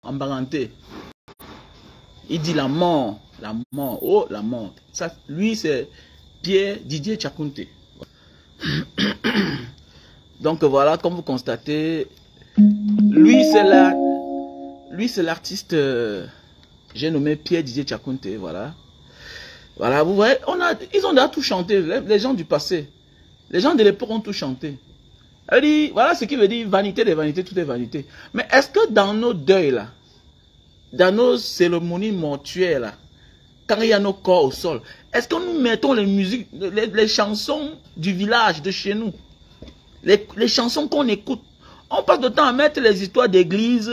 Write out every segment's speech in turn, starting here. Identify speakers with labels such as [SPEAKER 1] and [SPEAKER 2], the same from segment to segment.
[SPEAKER 1] en baranté. Il dit la mort, oh la mort. Ça, lui c'est Pierre Didier Tchakounte. Donc voilà, comme vous constatez, lui c'est l'artiste, j'ai nommé Pierre Didier Tchakounte, voilà. Voilà, vous voyez, ils ont déjà tout chanté, les gens du passé. Les gens de l'époque ont tout chanté. Elle dit, voilà ce qui veut dire vanité des vanités, tout est vanité. Mais est-ce que dans nos deuils là, dans nos cérémonies mortuaires là, quand il y a nos corps au sol, est-ce que nous mettons les musiques, les chansons du village de chez nous, les chansons qu'on écoute, on passe de temps à mettre les histoires d'église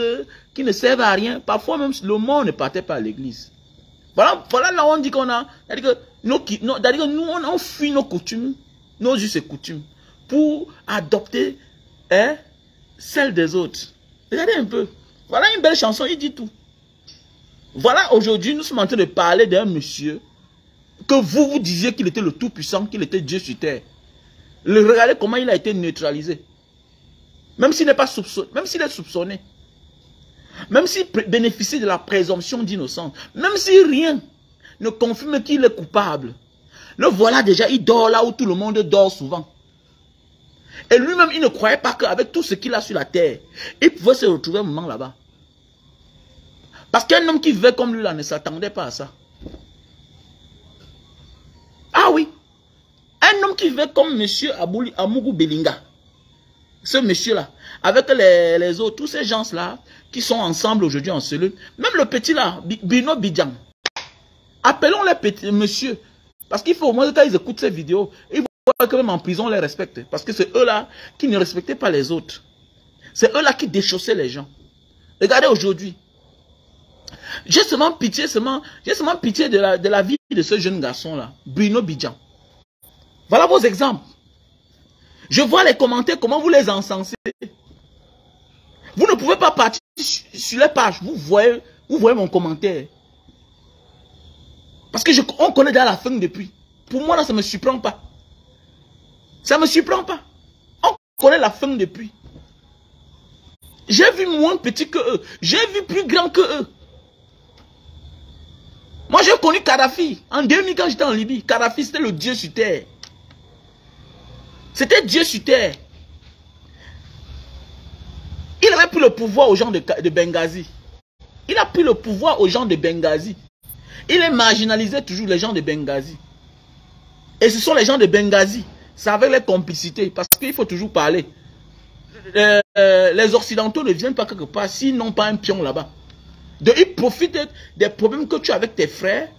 [SPEAKER 1] qui ne servent à rien. Parfois même le monde ne partait pas à l'église. Voilà là où on dit qu'on a, c'est-à-dire que nous on fuit nos coutumes, nos us et coutumes, pour adopter celles des autres. Regardez un peu. Voilà une belle chanson, il dit tout. Voilà, aujourd'hui, nous sommes en train de parler d'un monsieur que vous disiez qu'il était le tout-puissant, qu'il était Dieu sur terre. Regardez comment il a été neutralisé. Même s'il n'est pas soupçonné, même s'il est soupçonné. Même s'il bénéficie de la présomption d'innocence. Même si rien ne confirme qu'il est coupable. Le voilà déjà, il dort là où tout le monde dort souvent. Et lui-même, il ne croyait pas qu'avec tout ce qu'il a sur la terre, il pouvait se retrouver un moment là-bas. Parce qu'un homme qui vivait comme lui là ne s'attendait pas à ça. Ah oui. Un homme qui vivait comme monsieur Amougou Belinga. Ce monsieur-là. Avec les autres, tous ces gens-là qui sont ensemble aujourd'hui en cellule. Même le petit là, Bino Bidjan. Appelons les petits monsieur. Parce qu'il faut au moins quand ils écoutent ces vidéos, ils voient que même en prison on les respecte. Parce que c'est eux là qui ne respectaient pas les autres. C'est eux là qui déchaussaient les gens. Regardez aujourd'hui. J'ai seulement pitié de la vie de ce jeune garçon-là, Bruno Bidjan. Voilà vos exemples. Je vois les commentaires, comment vous les encensez. Vous ne pouvez pas partir sur les pages, vous voyez mon commentaire. Parce que on connaît déjà la fin depuis. Pour moi, là, ça ne me surprend pas. Ça ne me surprend pas. On connaît la fin depuis. J'ai vu moins petit que eux. J'ai vu plus grand que eux. Moi, j'ai connu Kadhafi. En 2000, quand j'étais en Libye, Kadhafi, c'était le Dieu sur terre. C'était Dieu sur terre. Il avait pris le pouvoir aux gens de Benghazi. Il a pris le pouvoir aux gens de Benghazi. Il est marginalisé toujours les gens de Benghazi. Et ce sont les gens de Benghazi. C'est avec les complicités. Parce qu'il faut toujours parler. Les Occidentaux ne viennent pas quelque part s'ils n'ont pas un pion là-bas. Ils profitent des problèmes que tu as avec tes frères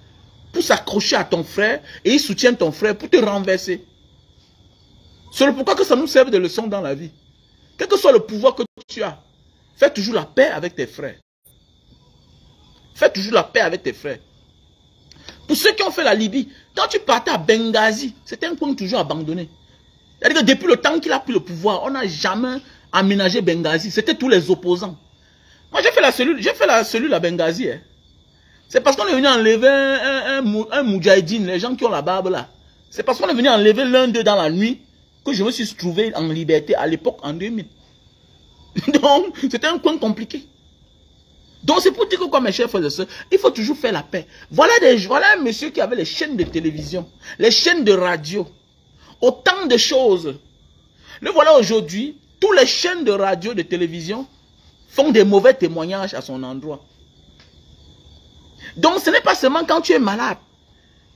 [SPEAKER 1] pour s'accrocher à ton frère et ils soutiennent ton frère pour te renverser. C'est pourquoi que ça nous sert de leçon dans la vie. Quel que soit le pouvoir que tu as, fais toujours la paix avec tes frères. Fais toujours la paix avec tes frères. Pour ceux qui ont fait la Libye, quand tu partais à Benghazi, c'était un coin toujours abandonné. C'est-à-dire que depuis le temps qu'il a pris le pouvoir, on n'a jamais aménagé Benghazi. C'était tous les opposants. Moi, j'ai fait la cellule à Benghazi. Hein. C'est parce qu'on est venu enlever un moudjahidine, les gens qui ont la barbe là. C'est parce qu'on est venu enlever l'un d'eux dans la nuit que je me suis trouvé en liberté à l'époque en 2000. Donc, c'était un coin compliqué. Donc, c'est pour dire que quoi, mes chers frères et sœurs, il faut toujours faire la paix. Voilà un monsieur qui avait les chaînes de télévision, les chaînes de radio, autant de choses. Le voilà aujourd'hui, tous les chaînes de radio, de télévision font des mauvais témoignages à son endroit. Donc, ce n'est pas seulement quand tu es malade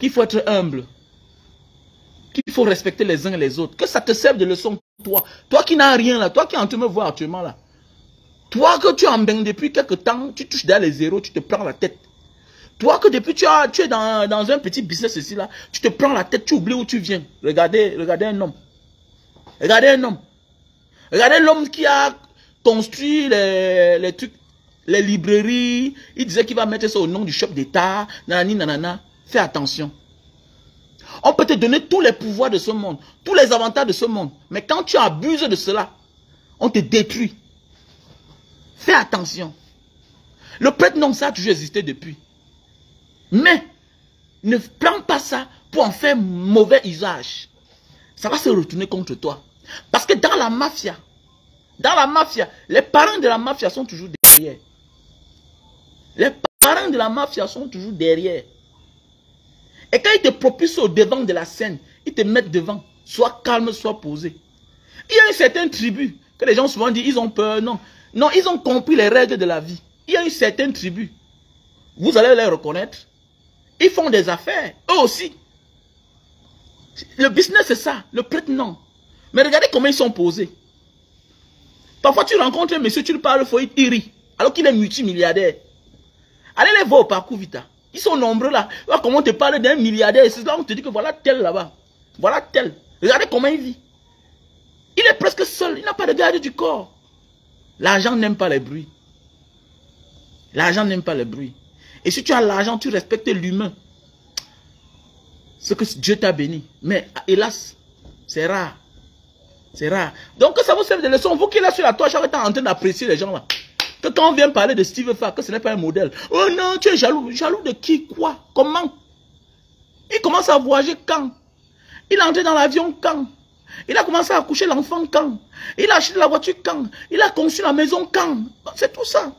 [SPEAKER 1] qu'il faut être humble, qu'il faut respecter les uns et les autres, que ça te serve de leçon, toi. Toi qui n'as rien là, toi qui es en train de me voir actuellement là. Toi que tu es en bain depuis quelque temps, tu touches derrière les zéros, tu te prends la tête. Toi que depuis tu es dans un petit business ici là, tu te prends la tête, tu oublies où tu viens. Regardez un homme. Regardez un homme. Regardez l'homme qui a construit les trucs, les librairies. Il disait qu'il va mettre ça au nom du chef d'État. Nanani, nanana. Fais attention. On peut te donner tous les pouvoirs de ce monde, tous les avantages de ce monde. Mais quand tu abuses de cela, on te détruit. Fais attention. Le prêtre non, ça a toujours existé depuis. Mais, ne prends pas ça pour en faire mauvais usage. Ça va se retourner contre toi. Parce que dans la mafia, les parents de la mafia sont toujours derrière. Les parents de la mafia sont toujours derrière. Et quand ils te propulsent au devant de la scène, ils te mettent devant. Sois calme, sois posé. Il y a une certaine tribu que les gens souvent disent, ils ont peur. Non, non, ils ont compris les règles de la vie. Il y a une certaine tribu. Vous allez les reconnaître. Ils font des affaires, eux aussi. Le business, c'est ça. Le prêtre, non. Mais regardez comment ils sont posés. Parfois, tu rencontres un monsieur, tu lui parles, il rit. Alors qu'il est multimilliardaire. Allez les voir au parcours Vita. Ils sont nombreux là. Voilà comment on te parle d'un milliardaire. C'est là où on te dit que voilà tel là-bas. Voilà tel. Regardez comment il vit. Il est presque seul. Il n'a pas de garde du corps. L'argent n'aime pas les bruits. L'argent n'aime pas les bruits. Et si tu as l'argent, tu respectes l'humain. Ce que Dieu t'a béni. Mais hélas, c'est rare. C'est rare. Donc ça vous sert de leçon. Vous qui êtes sur la toile, chaque temps en train d'apprécier les gens là. Que quand on vient parler de Steve Farr, que ce n'est pas un modèle. Oh non, tu es jaloux. Jaloux de qui? Quoi? Comment? Il commence à voyager quand? Il est entré dans l'avion quand? Il a commencé à accoucher l'enfant quand? Il a acheté la voiture quand? Il a conçu la maison quand? C'est tout ça.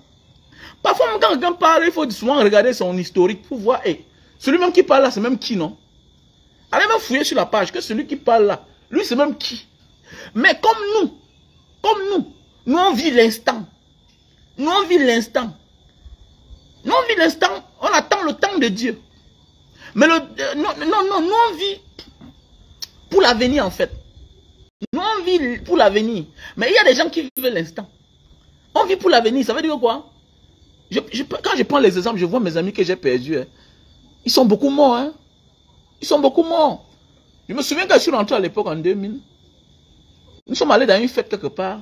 [SPEAKER 1] Parfois, quand quelqu'un parle, il faut souvent regarder son historique pour voir. Hey, celui même qui parle là, c'est même qui, non? Allez même fouiller sur la page que celui qui parle là, lui c'est même qui? Mais comme nous on vit l'instant. Nous on vit l'instant. Nous on vit l'instant, on attend le temps de Dieu. Mais nous on vit pour l'avenir en fait. Nous on vit pour l'avenir. Mais il y a des gens qui vivent l'instant. On vit pour l'avenir, ça veut dire quoi? Quand je prends les exemples, je vois mes amis que j'ai perdus. Hein. Ils sont beaucoup morts. Hein. Ils sont beaucoup morts. Je me souviens quand je suis rentré à l'époque en 2000. Nous sommes allés dans une fête quelque part.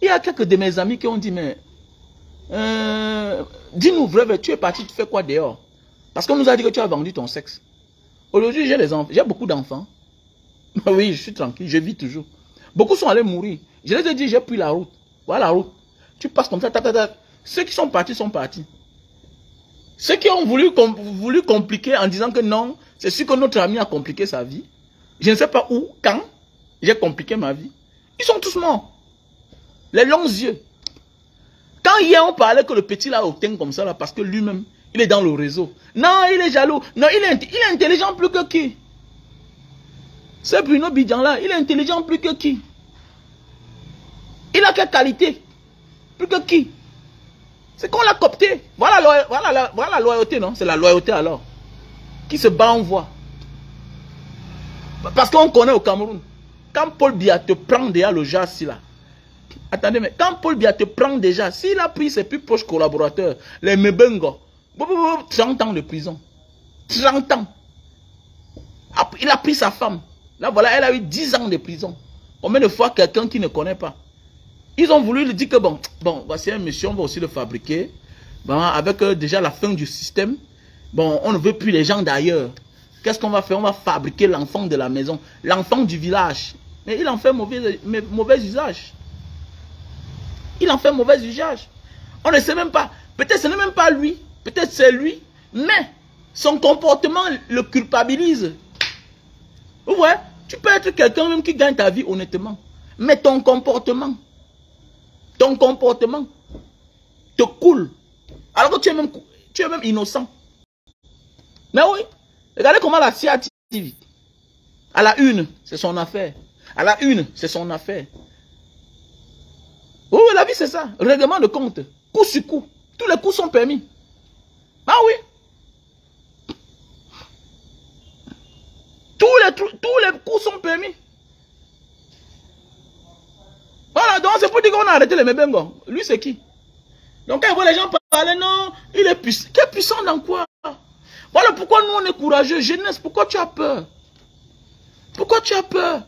[SPEAKER 1] Il y a quelques de mes amis qui ont dit, mais dis-nous vrai, tu es parti, tu fais quoi dehors? Parce qu'on nous a dit que tu as vendu ton sexe. Aujourd'hui, j'ai beaucoup d'enfants. Oui, je suis tranquille, je vis toujours. Beaucoup sont allés mourir. Je les ai dit, j'ai pris la route. Voilà la route. Tu passes comme ça, Ceux qui sont partis sont partis. Ceux qui ont voulu compliquer en disant que non, c'est sûr que notre ami a compliqué sa vie. Je ne sais pas où, quand, j'ai compliqué ma vie. Ils sont tous morts. Les longs yeux. Quand hier on parlait que le petit là obtient comme ça, là, parce que lui-même, il est dans le réseau. Non, il est jaloux. Non, il est intelligent plus que qui? C'est Bruno Bidjan là, il est intelligent plus que qui? Il a quelle qualité? Plus que qui? C'est qu'on l'a coopté. Voilà la loyauté, non? C'est la loyauté alors. Qui se bat en voix. Parce qu'on connaît au Cameroun. Quand Paul Biya te prend déjà le jas là. Attendez, mais quand Paul Biya te prend déjà, s'il a pris ses plus proches collaborateurs, les Mebengo, 30 ans de prison. 30 ans. Il a pris sa femme. Là, voilà, elle a eu 10 ans de prison. Combien de fois quelqu'un qui ne connaît pas? Ils ont voulu lui dire que bon, voici un monsieur, on va aussi le fabriquer. Bon, avec déjà la fin du système. Bon, on ne veut plus les gens d'ailleurs. Qu'est-ce qu'on va faire? On va fabriquer l'enfant de la maison, l'enfant du village. Mais il en fait mauvais usage. Il en fait mauvais usage. On ne sait même pas. Peut-être ce n'est même pas lui. Peut-être c'est lui. Mais son comportement le culpabilise. Vous voyez? Tu peux être quelqu'un même qui gagne ta vie honnêtement. Mais ton comportement te coule. Alors que tu es même innocent. Mais oui. Regardez comment la CIA TV. À la une, c'est son affaire. À la une, c'est son affaire. Oui, la vie c'est ça. Règlement de compte. Coup sur coup. Tous les coups sont permis. Ah oui. Tous les coups sont permis. Voilà, donc c'est pour dire qu'on a arrêté les Mebengo. Lui c'est qui? Donc quand les gens parlent, non, il est puissant. Quel puissant dans quoi? Voilà pourquoi nous on est courageux. Jeunesse, pourquoi tu as peur? Pourquoi tu as peur?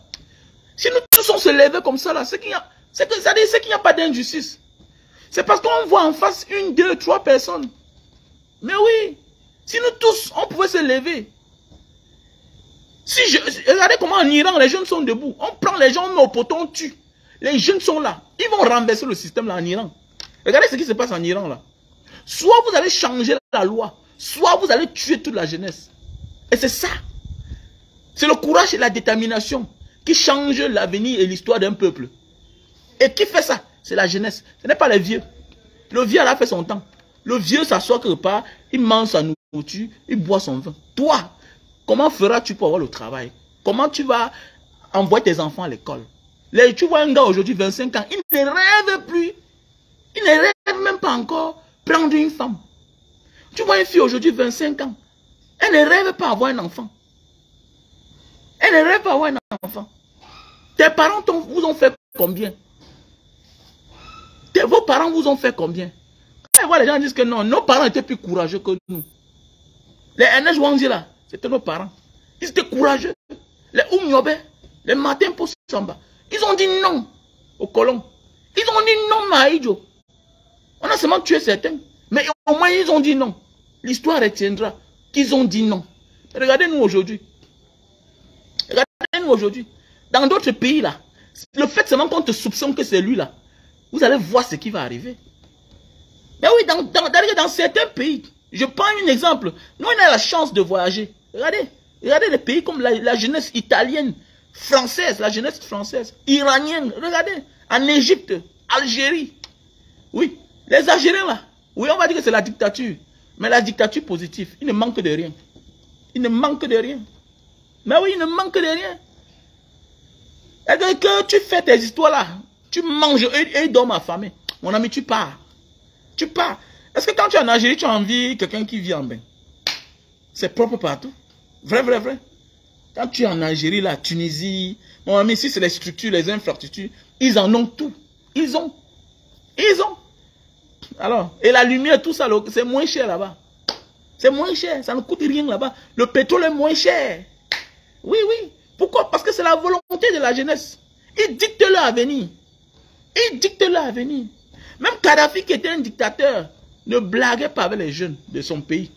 [SPEAKER 1] Si nous tous on se levait comme ça là, c'est qu'il n'y a pas d'injustice. C'est parce qu'on voit en face 1, 2, 3 personnes. Mais oui, si nous tous on pouvait se lever. Regardez comment en Iran les jeunes sont debout. On prend les gens, on met au poteau, on tue. Les jeunes sont là. Ils vont renverser le système là en Iran. Regardez ce qui se passe en Iran là. Soit vous allez changer la loi, soit vous allez tuer toute la jeunesse. Et c'est ça. C'est le courage et la détermination qui changent l'avenir et l'histoire d'un peuple. Et qui fait ça? C'est la jeunesse. Ce n'est pas les vieux. Le vieux a fait son temps. Le vieux s'assoit quelque part, il mange sa nourriture, il boit son vin. Toi, comment feras-tu pour avoir le travail? Comment tu vas envoyer tes enfants à l'école? Tu vois un gars aujourd'hui, 25 ans, il ne rêve plus. Il ne rêve même pas encore prendre une femme. Tu vois une fille aujourd'hui, 25 ans, elle ne rêve pas avoir un enfant. Elle ne rêve pas avoir un enfant. Tes parents vous ont fait combien? Vos parents vous ont fait combien? Quand voit les gens disent que non, nos parents étaient plus courageux que nous. Les NH Wanzi là, c'était nos parents. Ils étaient courageux. Les Oumniobe, les Martin Samba, ils ont dit non aux colons. Ils ont dit non Maïdjo. On a seulement tué certains. Mais au moins ils ont dit non. L'histoire retiendra qu'ils ont dit non. Regardez-nous aujourd'hui. Regardez-nous aujourd'hui. Dans d'autres pays là, le fait seulement qu'on te soupçonne que c'est lui là, vous allez voir ce qui va arriver. Mais oui, dans certains pays, je prends un exemple. Nous, on a la chance de voyager. Regardez les pays comme la jeunesse italienne, française, la jeunesse française, iranienne. Regardez, en Égypte, Algérie. Oui, les Algériens là, oui, on va dire que c'est la dictature. Mais la dictature positive, il ne manque de rien. Il ne manque de rien. Mais oui, il ne manque de rien. Et que tu fais tes histoires là, tu manges et ils dorment affamés. Mon ami, tu pars. Tu pars. Est-ce que quand tu es en Algérie, tu as envie de quelqu'un qui vit en bain? C'est propre partout. Vrai, vrai, vrai. Quand tu es en Algérie, la Tunisie, mon ami, ici c'est les structures, les infrastructures, ils en ont tout. Ils ont. Alors, et la lumière, tout ça, c'est moins cher là-bas. C'est moins cher, ça ne coûte rien là-bas. Le pétrole est moins cher. Oui, oui. Pourquoi? Parce que c'est la volonté de la jeunesse. Ils dictent leur avenir. Ils dictent leur avenir. Même Kadhafi, qui était un dictateur, ne blaguait pas avec les jeunes de son pays.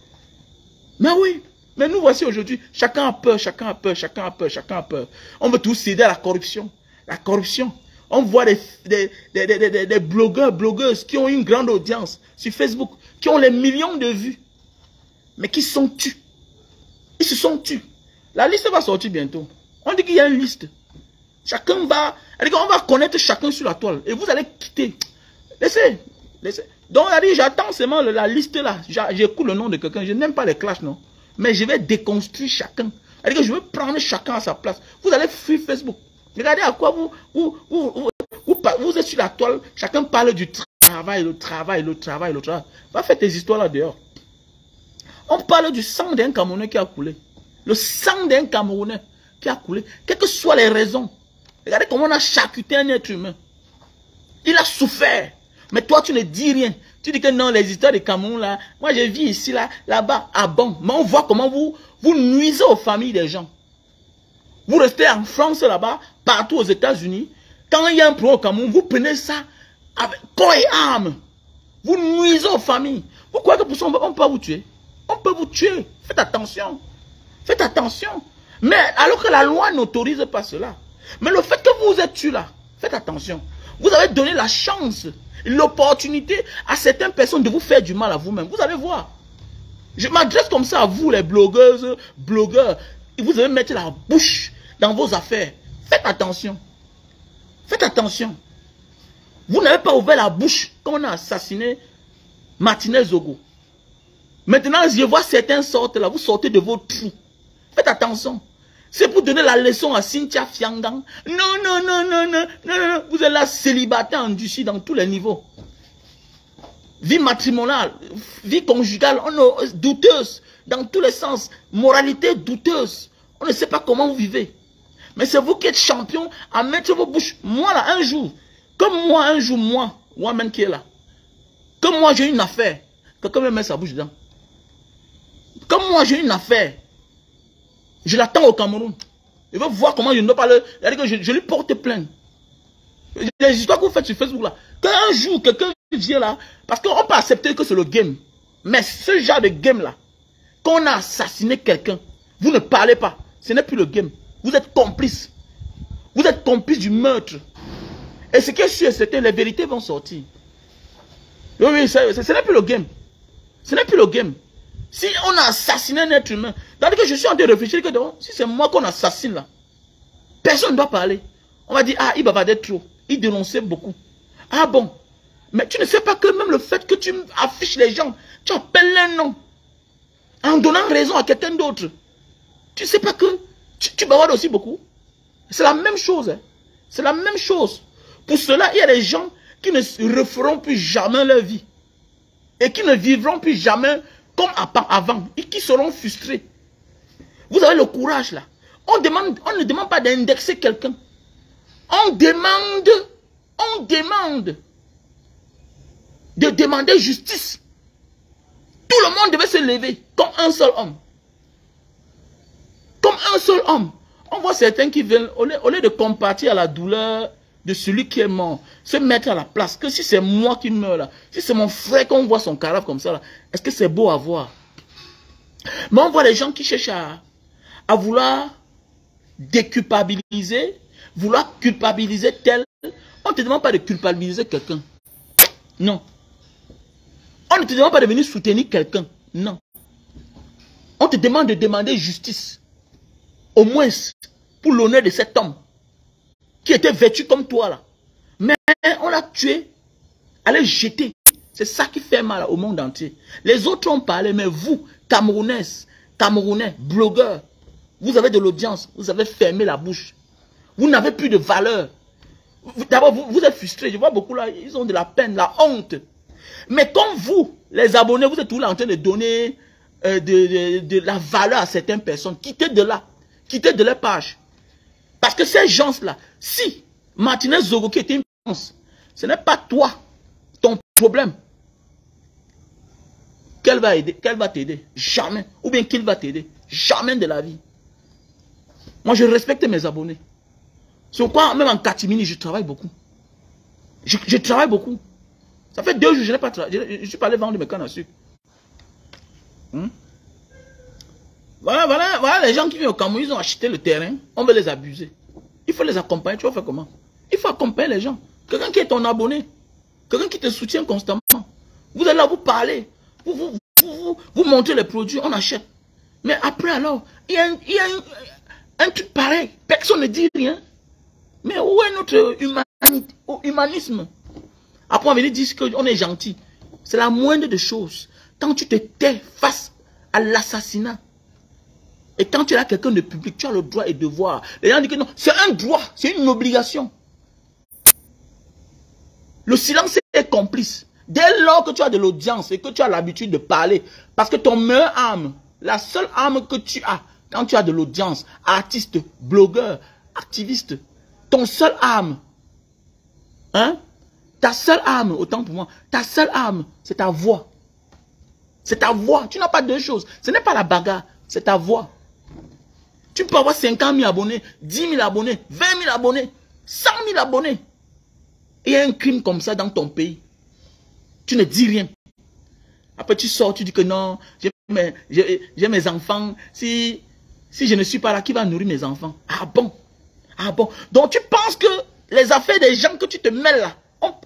[SPEAKER 1] Mais oui, mais nous voici aujourd'hui, chacun a peur, chacun a peur, chacun a peur, chacun a peur. On veut tous céder à la corruption. La corruption. On voit des blogueurs, blogueuses qui ont une grande audience sur Facebook, qui ont les millions de vues, mais qui sont tués. Ils se sont tués. La liste va sortir bientôt. On dit qu'il y a une liste. Chacun va... On va connaître chacun sur la toile. Et vous allez quitter. Laissez. Donc, j'attends seulement la liste là. J'écoute le nom de quelqu'un. Je n'aime pas les clashs, non. Mais je vais déconstruire chacun. Je vais prendre chacun à sa place. Vous allez fuir Facebook. Regardez à quoi vous êtes sur la toile. Chacun parle du travail, le travail. Va faire tes histoires là dehors. On parle du sang d'un Camerounais qui a coulé. Le sang d'un Camerounais qui a coulé. Quelles que soient les raisons. Regardez comment on a charcuté un être humain. Il a souffert. Mais toi, tu ne dis rien. Tu dis que non, les histoires de Cameroun, là, moi, je vis ici, là-bas. Ah bon? Mais on voit comment vous nuisez aux familles des gens. Vous restez en France, là-bas, partout aux États-Unis. Quand il y a un problème au Cameroun, vous prenez ça avec corps et âme. Vous nuisez aux familles. Vous croyez que pour ça, on peut vous tuer? On peut vous tuer. Faites attention. Faites attention. Mais alors que la loi n'autorise pas cela. Mais le fait que vous êtes tué là, faites attention. Vous avez donné la chance, l'opportunité à certaines personnes de vous faire du mal à vous-même. Vous allez voir. Je m'adresse comme ça à vous, les blogueuses, blogueurs. Et vous allez mettre la bouche dans vos affaires. Faites attention. Faites attention. Vous n'avez pas ouvert la bouche quand on a assassiné Martinez Zogo. Maintenant, je vois certains sortent là. Vous sortez de vos trous. Faites attention. C'est pour donner la leçon à Cynthia Fiangang. Non. Vous êtes là célibataire, endurci dans tous les niveaux. Vie matrimoniale, vie conjugale, douteuse dans tous les sens. Moralité douteuse. On ne sait pas comment vous vivez. Mais c'est vous qui êtes champion à mettre vos bouches. Moi là, un jour, comme moi, un jour, moi-même qui est là. Comme moi, j'ai une affaire. Quelqu'un me met sa bouche dedans. Comme moi, j'ai une affaire. Je l'attends au Cameroun. Il veut voir comment je ne peux pas le... Je lui porte plainte. Les histoires que vous faites sur Facebook là. Qu'un jour, quelqu'un vient là. Parce qu'on peut accepter que c'est le game. Mais ce genre de game là. Quand on a assassiné quelqu'un, vous ne parlez pas. Ce n'est plus le game. Vous êtes complice. Vous êtes complice du meurtre. Et ce qui est sûr, c'est que les vérités vont sortir. Oui, ce n'est plus le game. Ce n'est plus le game. Si on a assassiné un être humain, c'est-à-dire que je suis en train de réfléchir que si c'est moi qu'on assassine là, personne ne doit parler. On va dire, ah, il bavardait trop. Il dénonçait beaucoup. Ah bon. Mais tu ne sais pas que même le fait que tu affiches les gens, tu appelles un nom, en donnant raison à quelqu'un d'autre. Tu ne sais pas que tu bavardes aussi beaucoup. C'est la même chose. Hein. C'est la même chose. Pour cela, il y a des gens qui ne referont plus jamais leur vie. Et qui ne vivront plus jamais comme avant. Et qui seront frustrés. Vous avez le courage là. On ne demande pas d'indexer quelqu'un. On demande de demander justice. Tout le monde devait se lever comme un seul homme. Comme un seul homme. On voit certains qui veulent, au lieu de compatir à la douleur de celui qui est mort, se mettre à la place. Que si c'est moi qui meurs là, si c'est mon frère qu'on voit son cadavre comme ça là, est-ce que c'est beau à voir? Mais on voit les gens qui cherchent à vouloir déculpabiliser, vouloir culpabiliser tel. On ne te demande pas de culpabiliser quelqu'un. Non. On ne te demande pas de venir soutenir quelqu'un. Non. On te demande de demander justice. Au moins, pour l'honneur de cet homme qui était vêtu comme toi là. Mais on l'a tué, allez jeter. C'est ça qui fait mal au monde entier. Les autres ont parlé, mais vous, Camerounaises, Camerounais, blogueurs, vous avez de l'audience, vous avez fermé la bouche. Vous n'avez plus de valeur. D'abord, vous êtes frustrés. Je vois beaucoup là, ils ont de la peine, la honte. Mais comme vous, les abonnés, vous êtes tous là en train de donner de la valeur à certaines personnes. Quittez de là. Quittez de leur page. Parce que ces gens-là, si Martinez Zogo était une chance, ce n'est pas toi, ton problème. Qu'elle va aider, qu'elle va t'aider. Jamais. Ou bien qu'il va t'aider. Jamais de la vie. Moi, je respecte mes abonnés. Sur quoi, même en catimini, je travaille beaucoup. Je travaille beaucoup. Ça fait 2 jours, je n'ai pas travaillé. Je suis pas allé vendre mes cannes à sucre. Voilà les gens qui viennent au Cameroun, ils ont acheté le terrain, on veut les abuser. Il faut les accompagner, tu vas faire comment? Il faut accompagner les gens. Quelqu'un qui est ton abonné, quelqu'un qui te soutient constamment. Vous allez là, vous parler, vous montrez les produits, on achète. Mais après alors, il y a un truc pareil, personne ne dit rien. Mais où est notre humanisme? Après on va dire qu'on est gentil. C'est la moindre des choses. Quand tu te tais face à l'assassinat, et quand tu as quelqu'un de public, tu as le droit et le devoir. Les gens disent que non, c'est un droit, c'est une obligation. Le silence est complice. Dès lors que tu as de l'audience et que tu as l'habitude de parler, parce que ton meilleur arme, la seule arme que tu as, quand tu as de l'audience, artiste, blogueur, activiste, ton seul arme, hein, ta seule arme, autant pour moi, ta seule arme, c'est ta voix. C'est ta voix. Tu n'as pas deux choses. Ce n'est pas la bagarre, c'est ta voix. Tu peux avoir 50 000 abonnés, 10 000 abonnés, 20 000 abonnés, 100 000 abonnés. Et il y a un crime comme ça dans ton pays. Tu ne dis rien. Après tu sors, tu dis que non, j'ai mes enfants. Si je ne suis pas là, qui va nourrir mes enfants? Ah bon? Ah bon? Donc tu penses que les affaires des gens que tu te mêles là,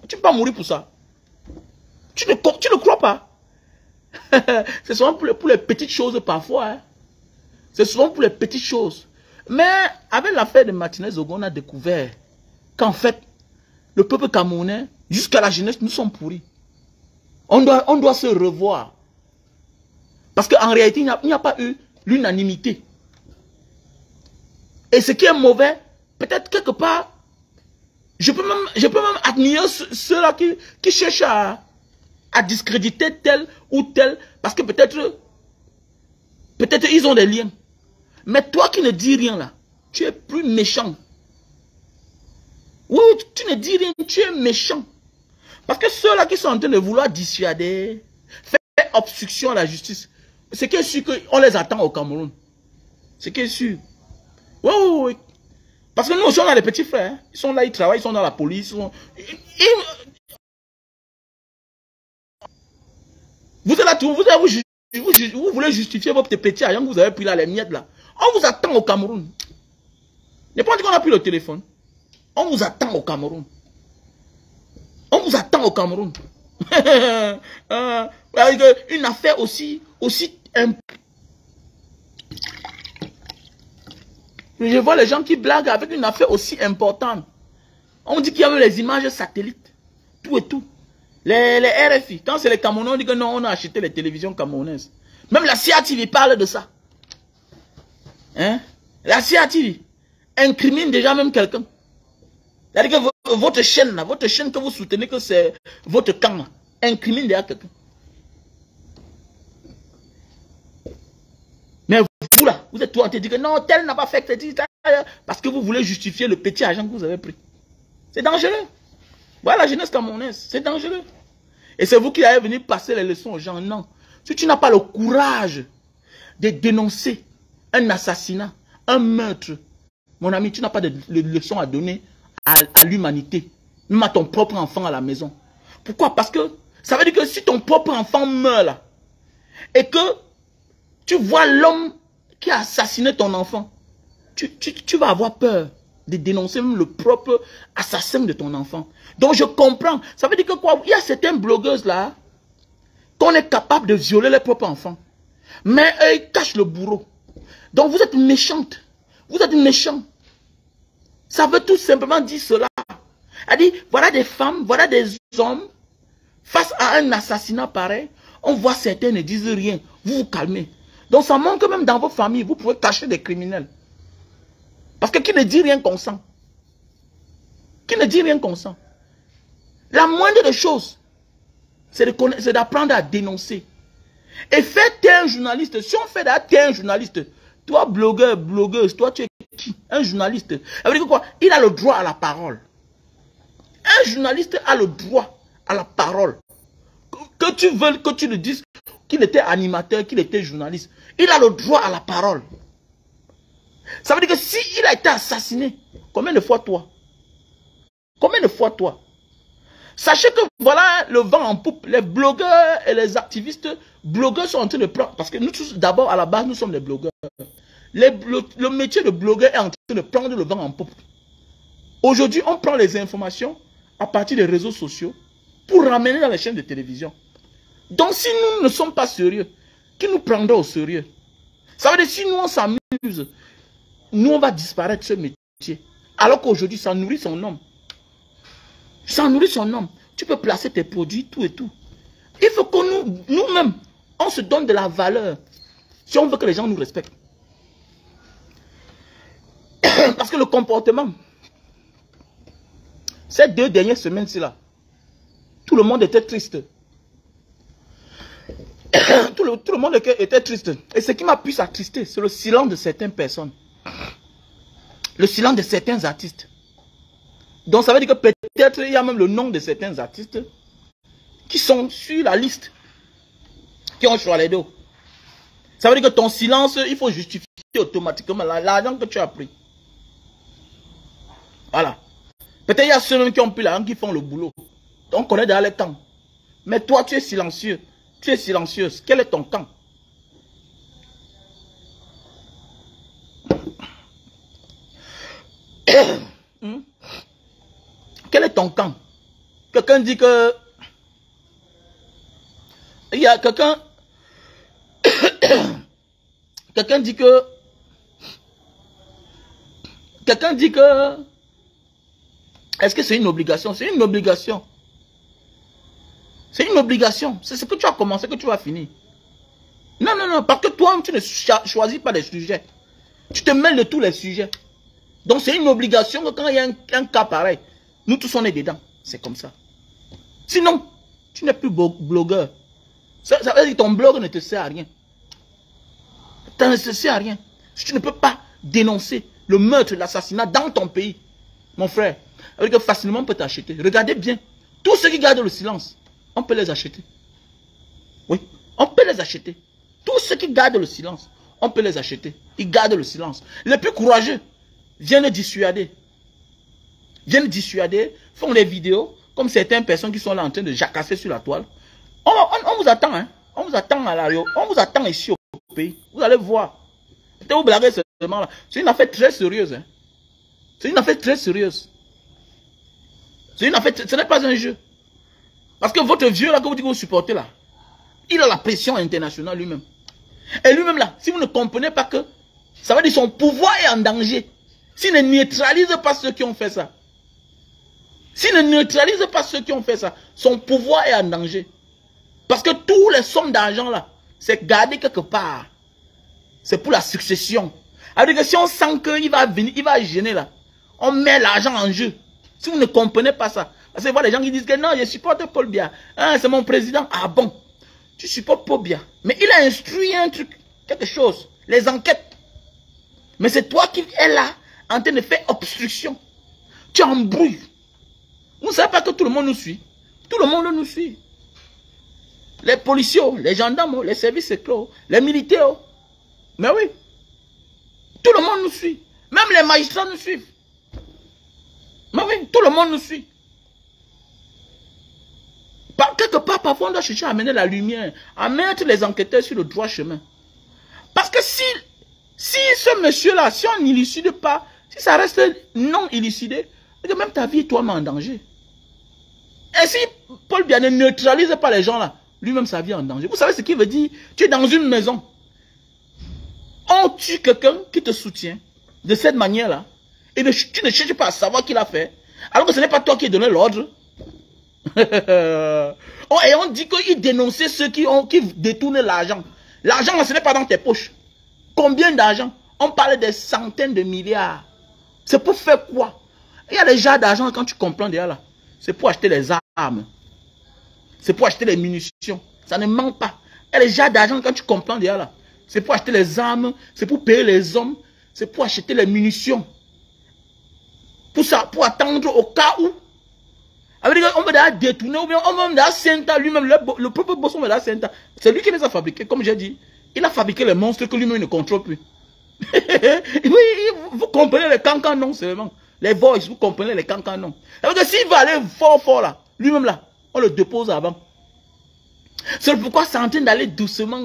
[SPEAKER 1] tu peux pas mourir pour ça. Tu ne crois pas. C'est souvent pour les petites choses parfois. Hein. C'est souvent pour les petites choses. Mais avec l'affaire de Martinez Zogo, on a découvert qu'en fait, le peuple camerounais, jusqu'à la jeunesse, nous sommes pourris. On doit se revoir. Parce qu'en réalité, il n'y a pas eu l'unanimité. Et ce qui est mauvais, peut-être quelque part, je peux même admirer ceux-là qui cherchent à discréditer tel ou tel, parce que peut-être ils ont des liens. Mais toi qui ne dis rien là, tu es plus méchant. Oui, tu ne dis rien, tu es méchant. Parce que ceux-là qui sont en train de vouloir dissuader, faire obstruction à la justice, c'est qui est sûr qu'on les attend au Cameroun. C'est qui est sûr. Oui, oui, oui. Parce que nous aussi, on a des petits frères. Ils sont là, ils travaillent, ils sont dans la police. Vous êtes là, vous voulez justifier votre petit argent que vous avez pris là, les miettes là. On vous attend au Cameroun. Ne pas dire qu'on a pris le téléphone. On vous attend au Cameroun. On vous attend au Cameroun. Une affaire aussi je vois les gens qui blaguent avec une affaire aussi importante. On dit qu'il y avait les images satellites. Tout et tout. Les RFI, quand c'est les Camerounais, on dit que non, on a acheté les télévisions camerounaises. Même la CATV parle de ça. Hein? La CATV incrimine déjà même quelqu'un. C'est-à-dire que votre chaîne que vous soutenez, que c'est votre camp, là, incrimine déjà quelqu'un. Mais vous là, vous êtes tout en train de dire que non, tel n'a pas fait parce que vous voulez justifier le petit argent que vous avez pris. C'est dangereux. Voilà la jeunesse camerounaise, c'est dangereux. Et c'est vous qui allez venir passer les leçons aux gens. Non. Si tu n'as pas le courage de dénoncer un assassinat, un meurtre, mon ami, tu n'as pas de leçons à donner à l'humanité, même à ton propre enfant à la maison. Pourquoi? Parce que ça veut dire que si ton propre enfant meurt là, et que tu vois l'homme qui a assassiné ton enfant, tu vas avoir peur de dénoncer même le propre assassin de ton enfant. Donc je comprends. Ça veut dire que quoi? Il y a certaines blogueuses là, qu'on est capable de violer les propres enfants. Mais eux, ils cachent le bourreau. Donc vous êtes méchante. Vous êtes méchant. Ça veut tout simplement dire cela. Elle dit, voilà des femmes, voilà des hommes, face à un assassinat pareil, on voit certains ne disent rien. Vous vous calmez. Donc ça montre que même dans vos familles, vous pouvez cacher des criminels. Parce que qui ne dit rien consent. Qui ne dit rien consent. La moindre des choses, c'est d'apprendre à dénoncer. Et faire t'es un journaliste. Si on fait d'être t'es un journaliste, toi blogueur, blogueuse, toi tu es qui? Un journaliste. Ça veut dire quoi? Il a le droit à la parole. Un journaliste a le droit à la parole. Que tu veuilles que tu le dises, qu'il était animateur, qu'il était journaliste. Il a le droit à la parole. Ça veut dire que s'il a été assassiné, combien de fois toi? Combien de fois toi? Sachez que voilà le vent en poupe. Les blogueurs et les activistes, blogueurs sont en train de prendre. Parce que nous tous, d'abord, à la base, nous sommes des blogueurs. Le métier de blogueur est en train de prendre le vent en poupe. Aujourd'hui, on prend les informations à partir des réseaux sociaux pour ramener dans les chaînes de télévision. Donc, si nous ne sommes pas sérieux, qui nous prendra au sérieux? Ça veut dire que si nous, on s'amuse, nous, on va disparaître de ce métier. Alors qu'aujourd'hui, ça nourrit son homme. Ça nourrit son homme. Tu peux placer tes produits, tout et tout. Il faut que nous-mêmes, on se donne de la valeur. Si on veut que les gens nous respectent. Parce que le comportement, ces 2 dernières semaines-ci là, tout le monde était triste. tout le monde était triste. Et ce qui m'a plus attristé, c'est le silence de certaines personnes. Le silence de certains artistes. Donc ça veut dire que peut-être il y a même le nom de certains artistes qui sont sur la liste, qui ont choisi les deux. Ça veut dire que ton silence, il faut justifier automatiquement l'argent que tu as pris. Voilà. Peut-être il y a ceux-mêmes qui ont pris l'argent qui font le boulot. On connaît dans les temps. Mais toi, tu es silencieux. Tu es silencieuse. Quel est ton camp? Quel est ton camp? Quelqu'un dit que... Il y a quelqu'un... Quelqu'un dit que... Quelqu'un dit que... Est-ce que c'est une obligation? C'est une obligation. C'est une obligation. C'est ce que tu as commencé que tu vas finir. Non, non, non. Parce que toi, tu ne choisis pas des sujets. Tu te mêles de tous les sujets. Donc c'est une obligation que quand il y a un cas pareil, nous tous on est dedans. C'est comme ça. Sinon, tu n'es plus blogueur. Ça veut dire que ton blog ne te sert à rien. Ça ne te sert à rien. Si tu ne peux pas dénoncer le meurtre, l'assassinat dans ton pays, mon frère, avec que facilement on peut t'acheter. Regardez bien. Tous ceux qui gardent le silence, on peut les acheter. Oui, on peut les acheter. Tous ceux qui gardent le silence, on peut les acheter. Ils gardent le silence. Les plus courageux viennent dissuader. Viennent dissuader, font des vidéos, comme certaines personnes qui sont là en train de jacasser sur la toile. On vous attend, hein. On vous attend à l'arrière. On vous attend ici au pays. Vous allez voir. Vous blaguez seulement là. C'est une affaire très sérieuse. Hein. C'est une affaire très sérieuse. C'est une affaire, ce n'est pas un jeu. Parce que votre vieux là que vous dites que vous supportez là, il a la pression internationale lui-même. Et lui-même là, si vous ne comprenez pas que ça veut dire son pouvoir est en danger. S'il ne neutralise pas ceux qui ont fait ça. S'il ne neutralise pas ceux qui ont fait ça, Son pouvoir est en danger. Parce que tous les sommes d'argent là, c'est gardé quelque part. C'est pour la succession. Alors que si on sent qu'il va venir, il va gêner là, on met l'argent en jeu. Si vous ne comprenez pas ça, parce que vous voyez les gens qui disent que non, je supporte Paul Biya. Hein, c'est mon président. Ah bon, tu supportes Paul Biya. Mais il a instruit un truc, quelque chose, les enquêtes. Mais c'est toi qui es là, en train de faire obstruction. Tu embrouilles. Vous ne savez pas que tout le monde nous suit. Tout le monde nous suit. Les policiers, les gendarmes, les services secrets, les militaires. Mais oui. Tout le monde nous suit. Même les magistrats nous suivent. Mais oui, tout le monde nous suit. Quelque part, parfois, on doit chercher à amener la lumière, à mettre les enquêteurs sur le droit chemin. Parce que si ce monsieur-là, si on n'illucide pas, si ça reste non élucidé, même ta vie est toi-même en danger. Et si Paul Biya ne neutralise pas les gens là, lui-même sa vie est en danger. Vous savez ce qu'il veut dire? Tu es dans une maison. On tue quelqu'un qui te soutient de cette manière-là. Et tu ne cherches pas à savoir qui l'a fait. Alors que ce n'est pas toi qui as donné l'ordre. Et on dit qu'il dénonçait ceux qui détournent l'argent. L'argent, ce n'est pas dans tes poches. Combien d'argent? On parle des centaines de milliards. C'est pour faire quoi? Il y a des gens d'argent quand tu comprends déjà là. C'est pour acheter les armes. C'est pour acheter les munitions. Ça ne manque pas. Il y a des gens d'argent quand tu comprends déjà là. C'est pour acheter les armes. C'est pour payer les hommes. C'est pour acheter les munitions. Pour ça, pour attendre au cas où. On va déjà détourner ou bien on va déjà Senta lui-même. Le propre boss, on va déjà Senta. C'est lui qui les a fabriqués. Comme j'ai dit, il a fabriqué les monstres que lui-même ne contrôle plus. Oui, vous comprenez les cancanons seulement. Les voices, vous comprenez les cancanons. S'il va aller fort là, lui-même là, on le dépose avant. C'est pourquoi c'est en train d'aller doucement.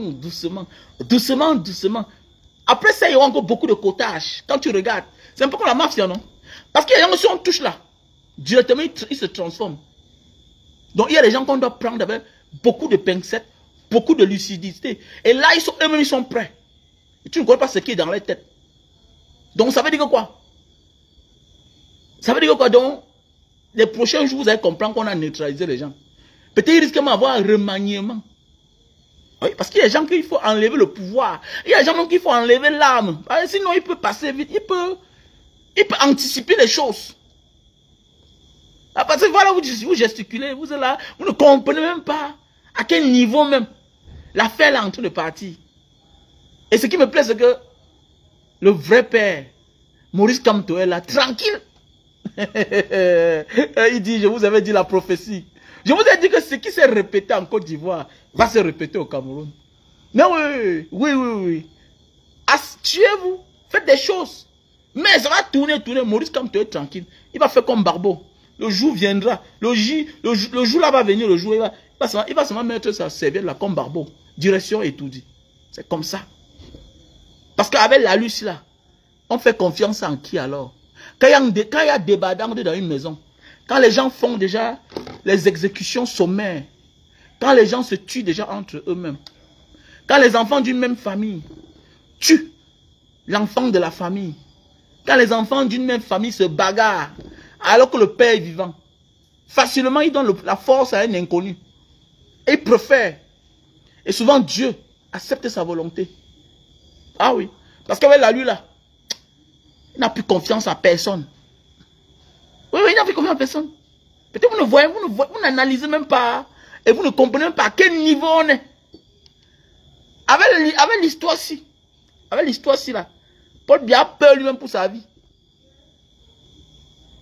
[SPEAKER 1] Après ça, il y aura encore beaucoup de cotage. Quand tu regardes, c'est un peu comme la mafia, non? Parce qu'il y a des gens, si on touche là, directement, ils se transforment. Donc, il y a des gens qu'on doit prendre avec beaucoup de pincettes, beaucoup de lucidité. Et là, eux-mêmes, ils sont prêts. Et tu ne connais pas ce qui est dans leur tête. Donc, ça veut dire quoi? Ça veut dire quoi? Donc, les prochains jours, vous allez comprendre qu'on a neutralisé les gens. Peut-être qu'il risque d'avoir un remaniement. Oui, parce qu'il y a des gens qu'il faut enlever le pouvoir. Il y a des gens qu'il faut enlever l'âme. Sinon, il peut passer vite. Il peut anticiper les choses. Parce que voilà, vous gesticulez, vous êtes là, vous ne comprenez même pas à quel niveau même l'affaire est en train de partir. Et ce qui me plaît, c'est que le vrai père, Maurice Kamto, est là, tranquille. Il dit, je vous avais dit la prophétie. Je vous ai dit que ce qui s'est répété en Côte d'Ivoire va se répéter au Cameroun. Non, oui. Tuez-vous, faites des choses. Mais ça va tourner. Maurice Kamto est tranquille. Il va faire comme Barbeau. Le jour viendra. Le jour là va venir. Le jour, il va seulement mettre sa serviette là comme Barbeau. Direction et tout dit. C'est comme ça. Parce qu'avec la luce là, on fait confiance en qui alors? Quand il y a des badans dans une maison, quand les gens font déjà les exécutions sommaires, quand les gens se tuent déjà entre eux-mêmes, quand les enfants d'une même famille tuent l'enfant de la famille, quand les enfants d'une même famille se bagarrent, alors que le père est vivant, facilement il donne la force à un inconnu. Et il préfère. Et souvent Dieu accepte sa volonté. Ah oui. Parce qu'avec la lui là, il n'a plus confiance à personne. Oui, il n'a plus confiance à personne. Peut-être vous ne voyez, vous n'analysez même pas. Et vous ne comprenez même pas à quel niveau on est. Avec l'histoire-ci. Avec l'histoire-ci là. Paul Biya a peur lui-même pour sa vie.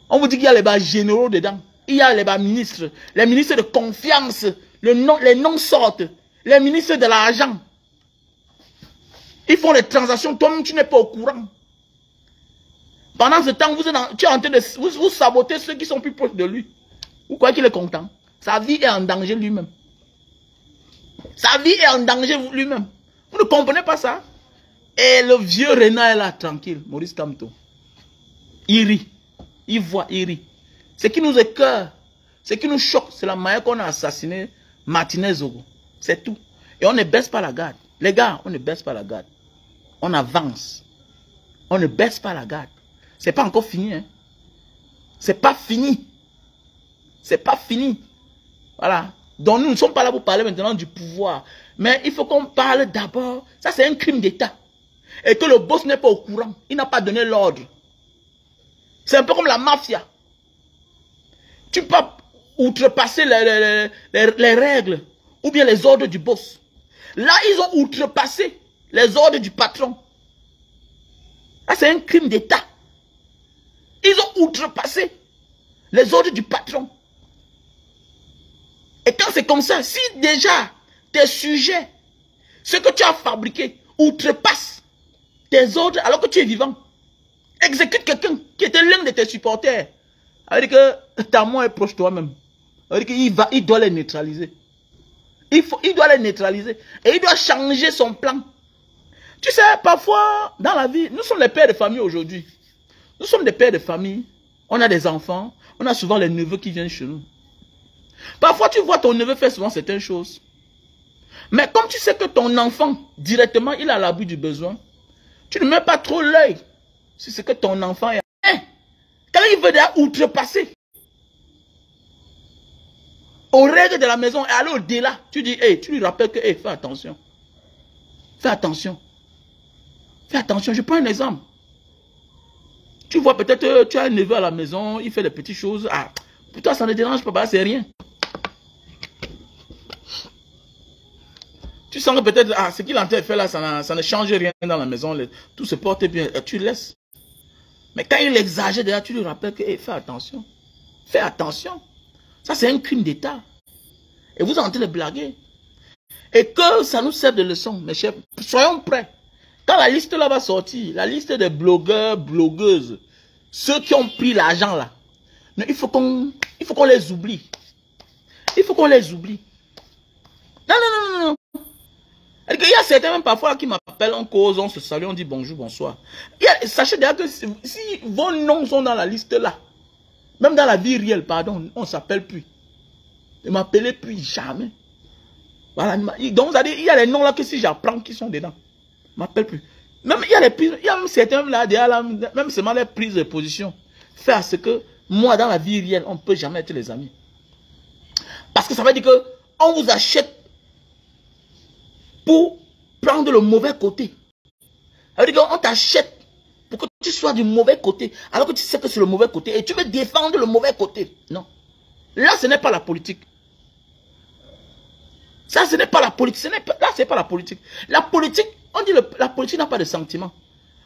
[SPEAKER 1] On vous dit qu'il y a les bas généraux dedans. Il y a les bas ministres. Les ministres de confiance. Les noms sortent. Les ministres de l'argent. Ils font les transactions. Toi-même, tu n'es pas au courant. Pendant ce temps, tu es en train de vous saboter ceux qui sont plus proches de lui. Vous croyez qu'il est content? Sa vie est en danger lui-même. Sa vie est en danger lui-même. Vous ne comprenez pas ça? Et le vieux Renard est là, tranquille. Maurice Kamto. Il rit. Il voit, il rit. Ce qui nous écoeure, ce qui nous choque, c'est la manière qu'on a assassiné Martinez Zogo. C'est tout. Et on ne baisse pas la garde. Les gars, on ne baisse pas la garde. On avance. On ne baisse pas la garde. C'est pas encore fini. Hein. C'est pas fini. C'est pas fini. Voilà. Donc nous ne sommes pas là pour parler maintenant du pouvoir. Mais il faut qu'on parle d'abord. Ça, c'est un crime d'État. Et que le boss n'est pas au courant. Il n'a pas donné l'ordre. C'est un peu comme la mafia. Tu peux outrepasser les règles ou bien les ordres du boss. Là, ils ont outrepassé les ordres du patron. Là, c'est un crime d'État. Ils ont outrepassé les ordres du patron. Et quand c'est comme ça, si déjà tes sujets, ce que tu as fabriqué, outrepasse tes ordres alors que tu es vivant, exécute quelqu'un qui était l'un de tes supporters, ça veut dire que ta mort est proche de toi-même. Ça veut dire qu'il doit les neutraliser. Il doit les neutraliser. Et il doit changer son plan. Tu sais, parfois, dans la vie, nous sommes les pères de famille aujourd'hui. Nous sommes des pères de famille. On a des enfants. On a souvent les neveux qui viennent chez nous. Parfois, tu vois ton neveu faire souvent certaines choses. Mais comme tu sais que ton enfant, directement, il a l'abus du besoin, tu ne mets pas trop l'œil sur ce que ton enfant est. Quand il veut déjà outrepasser aux règles de la maison et aller au-delà, tu dis, hey, tu lui rappelles que, hey, fais attention. Fais attention. Fais attention, je prends un exemple. Tu vois peut-être, tu as un neveu à la maison, il fait des petites choses. Ah, pour toi, ça ne dérange pas, c'est rien. Tu sens que peut-être, ah, ce qu'il est en train de faire là, ça ne change rien dans la maison. Tout se porte bien, tu laisses. Mais quand il exagère déjà, tu lui rappelles que, hey, fais attention. Fais attention. Ça, c'est un crime d'État. Et vous êtes en train de blaguer. Et que ça nous sert de leçon, mes chers. Soyons prêts. Quand la liste là va sortir, la liste des blogueurs, blogueuses, ceux qui ont pris l'argent là, il faut qu'on les oublie. Il faut qu'on les oublie. Non, non, non, non. Il y a certains même parfois qui m'appellent en cause, on se salue, on dit bonjour, bonsoir. Sachez déjà que si vos noms sont dans la liste là, même dans la vie réelle, pardon, on ne s'appelle plus. Ne m'appelez plus jamais. Voilà. Donc, il y a les noms là que si j'apprends qui sont dedans, ne m'appelle plus. Même il y a même certains là, même seulement les prises de position. Faire ce que moi, dans la vie réelle, on ne peut jamais être les amis. Parce que ça veut dire que on vous achète pour prendre le mauvais côté. Ça veut dire qu'on t'achète pour que tu sois du mauvais côté, alors que tu sais que c'est le mauvais côté et tu veux défendre le mauvais côté. Non. Là, ce n'est pas la politique. Ça, ce n'est pas la politique. Là, ce n'est pas la politique. La politique, on dit la politique n'a pas de sentiment.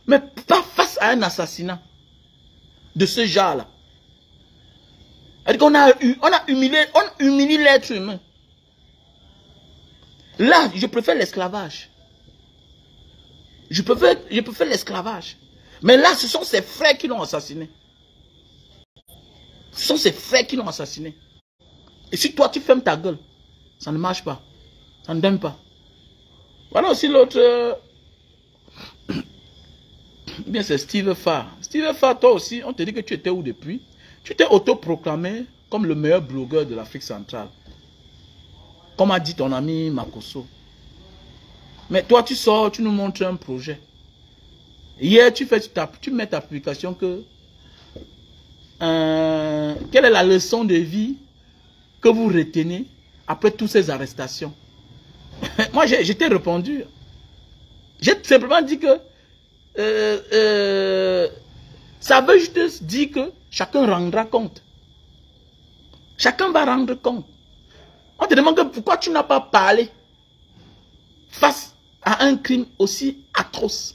[SPEAKER 1] Mais pas face à un assassinat de ce genre-là. On a humilié l'être humain. Là, je préfère l'esclavage. Je préfère l'esclavage. Mais là, ce sont ses frères qui l'ont assassiné. Ce sont ses frères qui l'ont assassiné. Et si toi, tu fermes ta gueule, ça ne marche pas. Ça ne donne pas. Voilà aussi l'autre. Bien, c'est Steve Farr. Steve Farr, toi aussi, on te dit que tu étais où depuis? Tu t'es autoproclamé comme le meilleur blogueur de l'Afrique centrale. Comme a dit ton ami Makosso. Mais toi, tu sors, tu nous montres un projet. Hier, tu mets ta publication que... quelle est la leçon de vie que vous retenez après toutes ces arrestations? Moi, je t'ai répondu. J'ai simplement dit que ça veut juste dire que chacun rendra compte. Chacun va rendre compte. On te demande pourquoi tu n'as pas parlé face à un crime aussi atroce.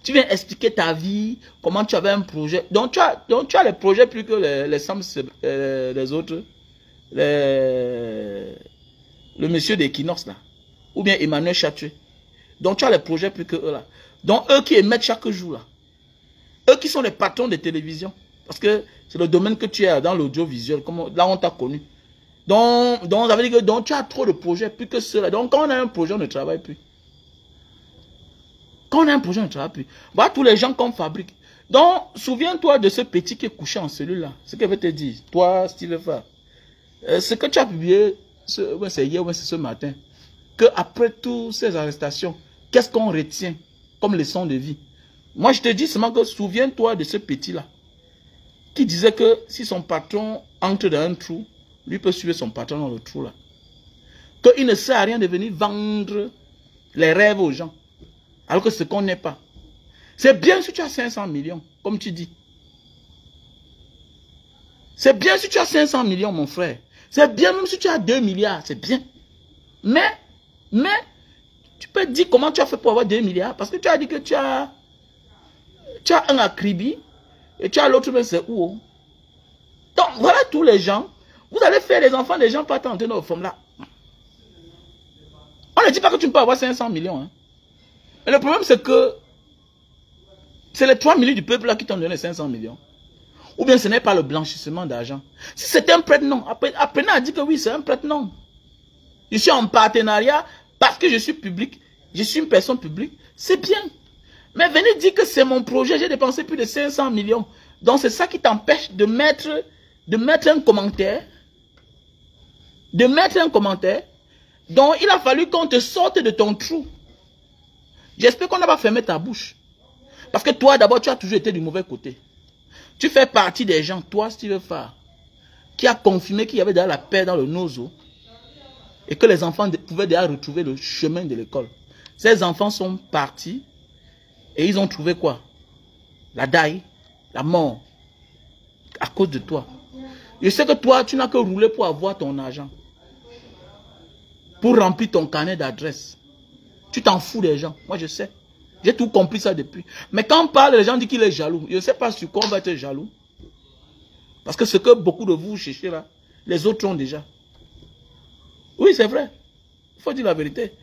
[SPEAKER 1] Tu viens expliquer ta vie, comment tu avais un projet. Donc tu as les projets plus que les autres. Le monsieur d'Equinox là. Ou bien Emmanuel Chatué. Donc tu as les projets plus que eux là. Donc eux qui émettent chaque jour là. Eux qui sont les patrons de télévision. Parce que c'est le domaine que tu es dans l'audiovisuel. Là on t'a connu. Donc ça veut dire que tu as trop de projets plus que ceux-là. Donc quand on a un projet, on ne travaille plus. Quand on a un projet, on ne travaille plus. Voilà tous les gens qu'on fabrique. Donc souviens-toi de ce petit qui est couché en cellule-là. Ce que je vais te dire. Toi, Steve Farr. Ce que tu as publié, c'est hier ou c'est ce matin. Que après toutes ces arrestations, qu'est-ce qu'on retient comme leçon de vie? Moi, je te dis seulement que souviens-toi de ce petit-là. Qui disait que si son patron entre dans un trou, Lui peut suivre son patron dans le trou là. Qu'il ne sert à rien de venir vendre les rêves aux gens. Alors que ce qu'on n'est pas. C'est bien si tu as 500 millions, comme tu dis. C'est bien si tu as 500 millions, mon frère. C'est bien même si tu as 2 milliards, c'est bien. Mais, tu peux dire comment tu as fait pour avoir 2 milliards. Parce que tu as dit que tu as un acribi et tu as l'autre, mais c'est où? Donc, voilà tous les gens. Vous allez faire les enfants des gens pas tenter nos formes là. On ne dit pas que tu ne peux avoir 500 millions. Hein. Mais le problème, c'est que c'est les 3 millions du peuple là qui t'ont donné 500 millions. Ou bien ce n'est pas le blanchissement d'argent. Si c'est un prête-nom, apprenez à dire que oui, c'est un prête-nom. Je suis en partenariat parce que je suis public. Je suis une personne publique. C'est bien. Mais venez dire que c'est mon projet. J'ai dépensé plus de 500 millions. Donc c'est ça qui t'empêche de mettre un commentaire. De mettre un commentaire. Donc il a fallu qu'on te sorte de ton trou. J'espère qu'on n'a pas fermé ta bouche. Parce que toi d'abord tu as toujours été du mauvais côté. Tu fais partie des gens, toi Steve Farr, qui a confirmé qu'il y avait déjà la paix dans le nozo. Et que les enfants pouvaient déjà retrouver le chemin de l'école. Ces enfants sont partis. Et ils ont trouvé quoi? La daille, la mort. À cause de toi. Je sais que toi, tu n'as que roulé pour avoir ton argent. Pour remplir ton carnet d'adresse. Tu t'en fous des gens. Moi, je sais. J'ai tout compris ça depuis. Mais quand on parle, les gens disent qu'il est jaloux. Je ne sais pas sur quoi on va être jaloux. Parce que ce que beaucoup de vous cherchez là, les autres ont déjà. Oui, c'est vrai. Il faut dire la vérité.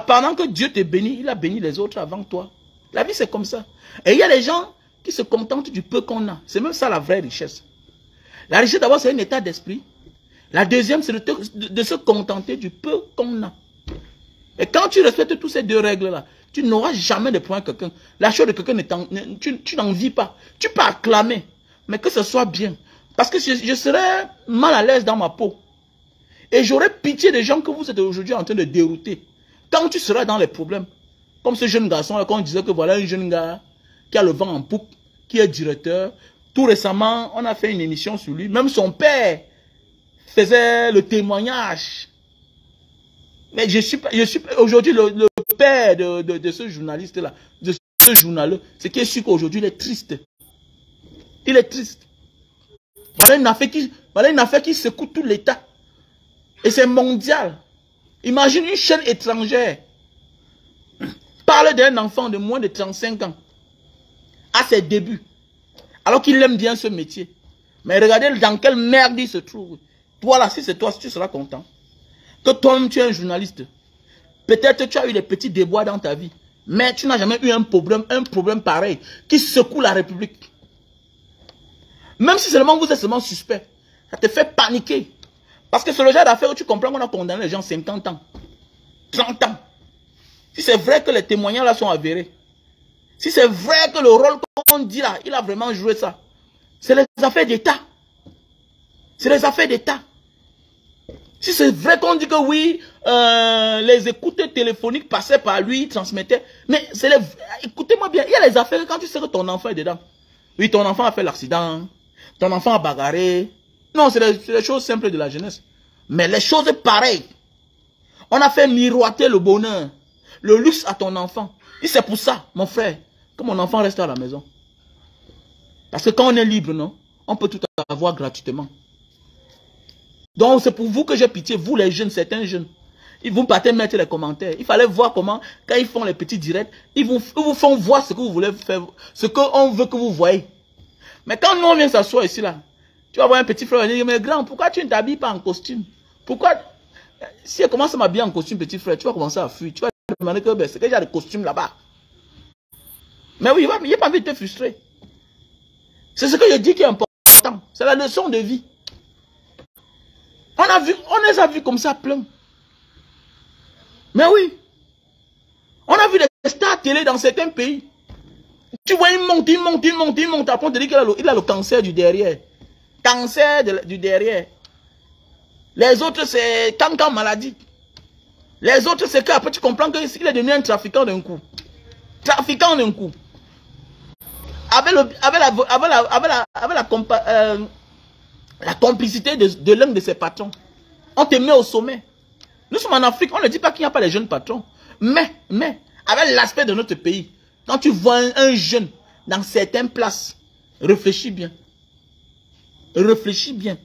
[SPEAKER 1] Pendant que Dieu te bénit, il a béni les autres avant toi. La vie, c'est comme ça. Et il y a des gens qui se contentent du peu qu'on a. C'est même ça la vraie richesse. La richesse, d'abord, c'est un état d'esprit. La deuxième, c'est de se contenter du peu qu'on a. Et quand tu respectes toutes ces deux règles-là, tu n'auras jamais de problème avec quelqu'un. La chose de quelqu'un, tu n'en vis pas. Tu peux acclamer, mais que ce soit bien. Parce que je serais mal à l'aise dans ma peau. Et j'aurais pitié des gens que vous êtes aujourd'hui en train de dérouter. Quand tu seras dans les problèmes, comme ce jeune garçon-là, quand on disait que voilà un jeune gars qui a le vent en poupe, qui est directeur. Tout récemment, on a fait une émission sur lui. Même son père faisait le témoignage. Mais je suis aujourd'hui le père de ce journaliste-là, de ce journaleux. Ce qui est sûr qu'aujourd'hui, il est triste. Il est triste. Voilà une affaire qui secoue tout l'État. Et c'est mondial. Imagine une chaîne étrangère parle d'un enfant de moins de 35 ans à ses débuts. Alors qu'il aime bien ce métier. Mais regardez dans quelle merde il se trouve. Toi là, si c'est toi, tu seras content. Que toi-même tu es un journaliste. Peut-être tu as eu des petits déboires dans ta vie. Mais tu n'as jamais eu un problème pareil qui secoue la République. Même si seulement vous êtes seulement suspect. Ça te fait paniquer. Parce que c'est le genre d'affaire où tu comprends qu'on a condamné les gens 50 ans. 30 ans. Si c'est vrai que les témoignages là sont avérés. Si c'est vrai que le rôle qu'on dit là, il a vraiment joué ça. C'est les affaires d'État. C'est les affaires d'État. Si c'est vrai qu'on dit que oui, les écoutes téléphoniques passaient par lui, il transmettait. Mais c'est les... Écoutez-moi bien, il y a les affaires quand tu sais que ton enfant est dedans. Oui, ton enfant a fait l'accident. Ton enfant a bagarré. Non, c'est les choses simples de la jeunesse. Mais les choses pareilles. On a fait miroiter le bonheur, le luxe à ton enfant. Et c'est pour ça, mon frère, que mon enfant reste à la maison. Parce que quand on est libre, non, on peut tout avoir gratuitement. Donc c'est pour vous que j'ai pitié, vous les jeunes, certains jeunes. Ils vous partez mettre les commentaires. Il fallait voir comment, quand ils font les petits directs, ils vous font voir ce que vous voulez faire, ce qu'on veut que vous voyez. Mais quand nous on vient s'asseoir ici là, tu vas voir un petit frère dire, mais grand, pourquoi tu ne t'habilles pas en costume? Pourquoi? Si elle commence à m'habiller en costume, petit frère, tu vas commencer à fuir. Tu vas demander que c'est que j'ai des costumes là-bas. Mais oui, il n'y a pas envie de te frustrer. C'est ce que je dis qui est important. C'est la leçon de vie. On les a vus comme ça plein. Mais oui. On a vu des stars télé dans certains pays. Tu vois, il monte. Après, on te dit qu'il a le cancer du derrière. Cancer du derrière. Les autres, c'est cancan maladie. Les autres, c'est qu'après, tu comprends qu'il est devenu un trafiquant d'un coup. Trafiquant d'un coup. La complicité de l'un de ses patrons. On te met au sommet. Nous sommes en Afrique, on ne dit pas qu'il n'y a pas de jeunes patrons. Mais, avec l'aspect de notre pays, quand tu vois un jeune dans certaines places, réfléchis bien. Réfléchis bien.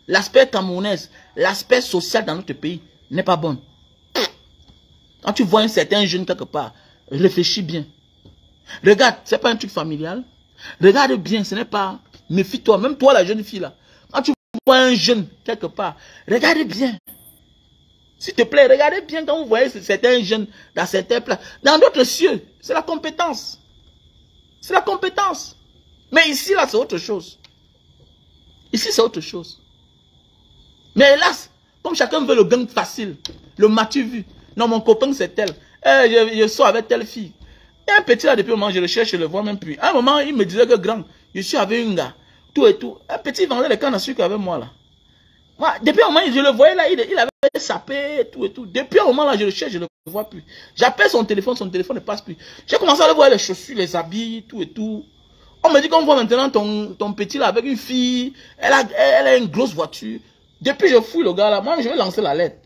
[SPEAKER 1] L'aspect camerounais, l'aspect social dans notre pays n'est pas bon. Quand tu vois un certain jeune quelque part, réfléchis bien. Regarde, ce n'est pas un truc familial. Regarde bien, ce n'est pas... Méfie-toi, même toi la jeune fille là. Quand tu vois un jeune quelque part, regarde bien. S'il te plaît, regardez bien quand vous voyez certains jeunes dans certains places. Dans d'autres cieux, c'est la compétence. C'est la compétence. Mais ici, là, c'est autre chose. Ici, c'est autre chose. Mais hélas, comme chacun veut le gain facile, le m'as-tu vu? Non, mon copain, c'est tel. Je sors avec telle fille. Et un petit là, depuis un moment, je le cherche, je le vois même plus. À un moment, il me disait que grand, je suis avec un gars, tout et tout. Un petit vendait les cannes à sucre avec moi, là. Moi, depuis un moment, je le voyais là, il avait sapé, tout et tout. Depuis un moment là, je le cherche, je ne le vois plus. J'appelle son téléphone ne passe plus. J'ai commencé à le voir les chaussures, les habits, tout et tout. On me dit qu'on voit maintenant ton petit là avec une fille, elle a une grosse voiture. Depuis je fouille le gars là, moi je vais lancer la lettre.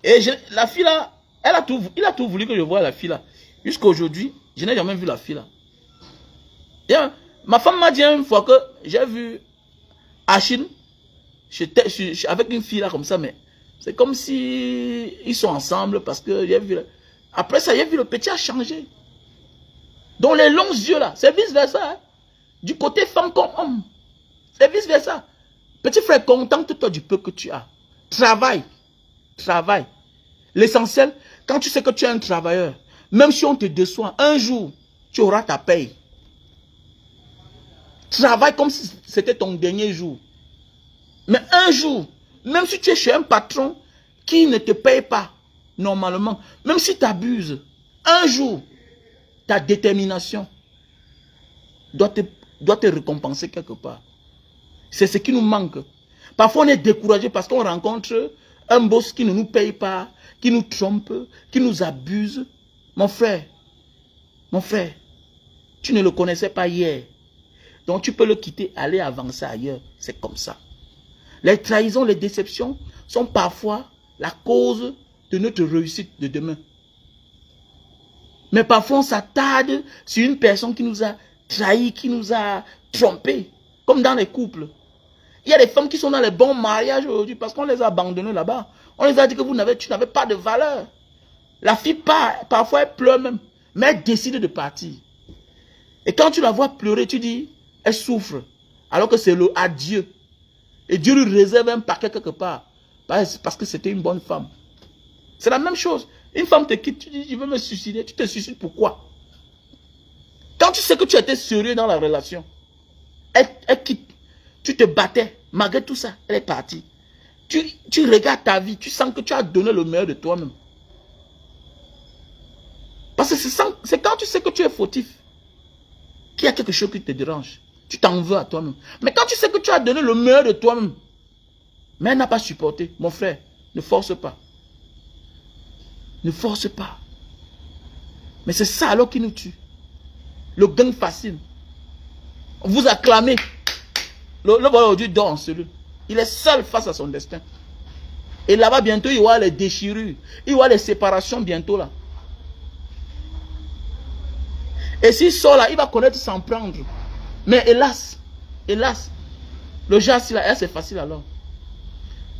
[SPEAKER 1] Et la fille là, il a tout voulu que je voie la fille là. Jusqu'à aujourd'hui, je n'ai jamais vu la fille là. Et, ma femme m'a dit une fois que j'ai vu Achille, avec une fille là comme ça, mais c'est comme si ils sont ensemble parce que j'ai vu. Après ça, j'ai vu le petit a changé. Donc les longs yeux là, c'est vice versa. Hein? Du côté femme comme homme, c'est vice versa. Petit frère, contente-toi du peu que tu as. Travaille. Travaille. L'essentiel, quand tu sais que tu es un travailleur, même si on te déçoit, un jour, tu auras ta paye. Travaille comme si c'était ton dernier jour. Mais un jour, même si tu es chez un patron qui ne te paye pas, normalement, même si tu abuses, un jour, ta détermination doit te récompenser quelque part. C'est ce qui nous manque. Parfois, on est découragé parce qu'on rencontre un boss qui ne nous paye pas, qui nous trompe, qui nous abuse. Mon frère, tu ne le connaissais pas hier. Donc, tu peux le quitter, aller avancer ailleurs. C'est comme ça. Les trahisons, les déceptions sont parfois la cause de notre réussite de demain. Mais parfois, on s'attarde sur une personne qui nous a trahis, qui nous a trompés, comme dans les couples. Il y a des femmes qui sont dans les bons mariages aujourd'hui parce qu'on les a abandonnées là-bas. On les a dit que tu n'avez pas de valeur. La fille part, parfois elle pleure même, mais elle décide de partir. Et quand tu la vois pleurer, tu dis, elle souffre, alors que c'est le adieu. Et Dieu lui réserve un paquet quelque part, parce que c'était une bonne femme. C'est la même chose. Une femme te quitte, tu dis, je veux me suicider. Tu te suicides pourquoi? Quand tu sais que tu étais sérieux dans la relation, elle quitte. Tu te battais, malgré tout ça, elle est partie. Tu regardes ta vie, tu sens que tu as donné le meilleur de toi-même. Parce que c'est quand tu sais que tu es fautif, qu'il y a quelque chose qui te dérange. Tu t'en veux à toi-même. Mais quand tu sais que tu as donné le meilleur de toi-même, mais elle n'a pas supporté, mon frère, ne force pas. Ne force pas. Mais c'est ça alors qui nous tue. Le gain facile. On vous acclamez. Le voilà aujourd'hui dort en cellule. Il est seul face à son destin. Et là-bas, bientôt, il y aura les déchirures. Il y aura les séparations bientôt là. Et s'il sort là, il va connaître s'en prendre. Mais hélas, le genre, c'est facile alors.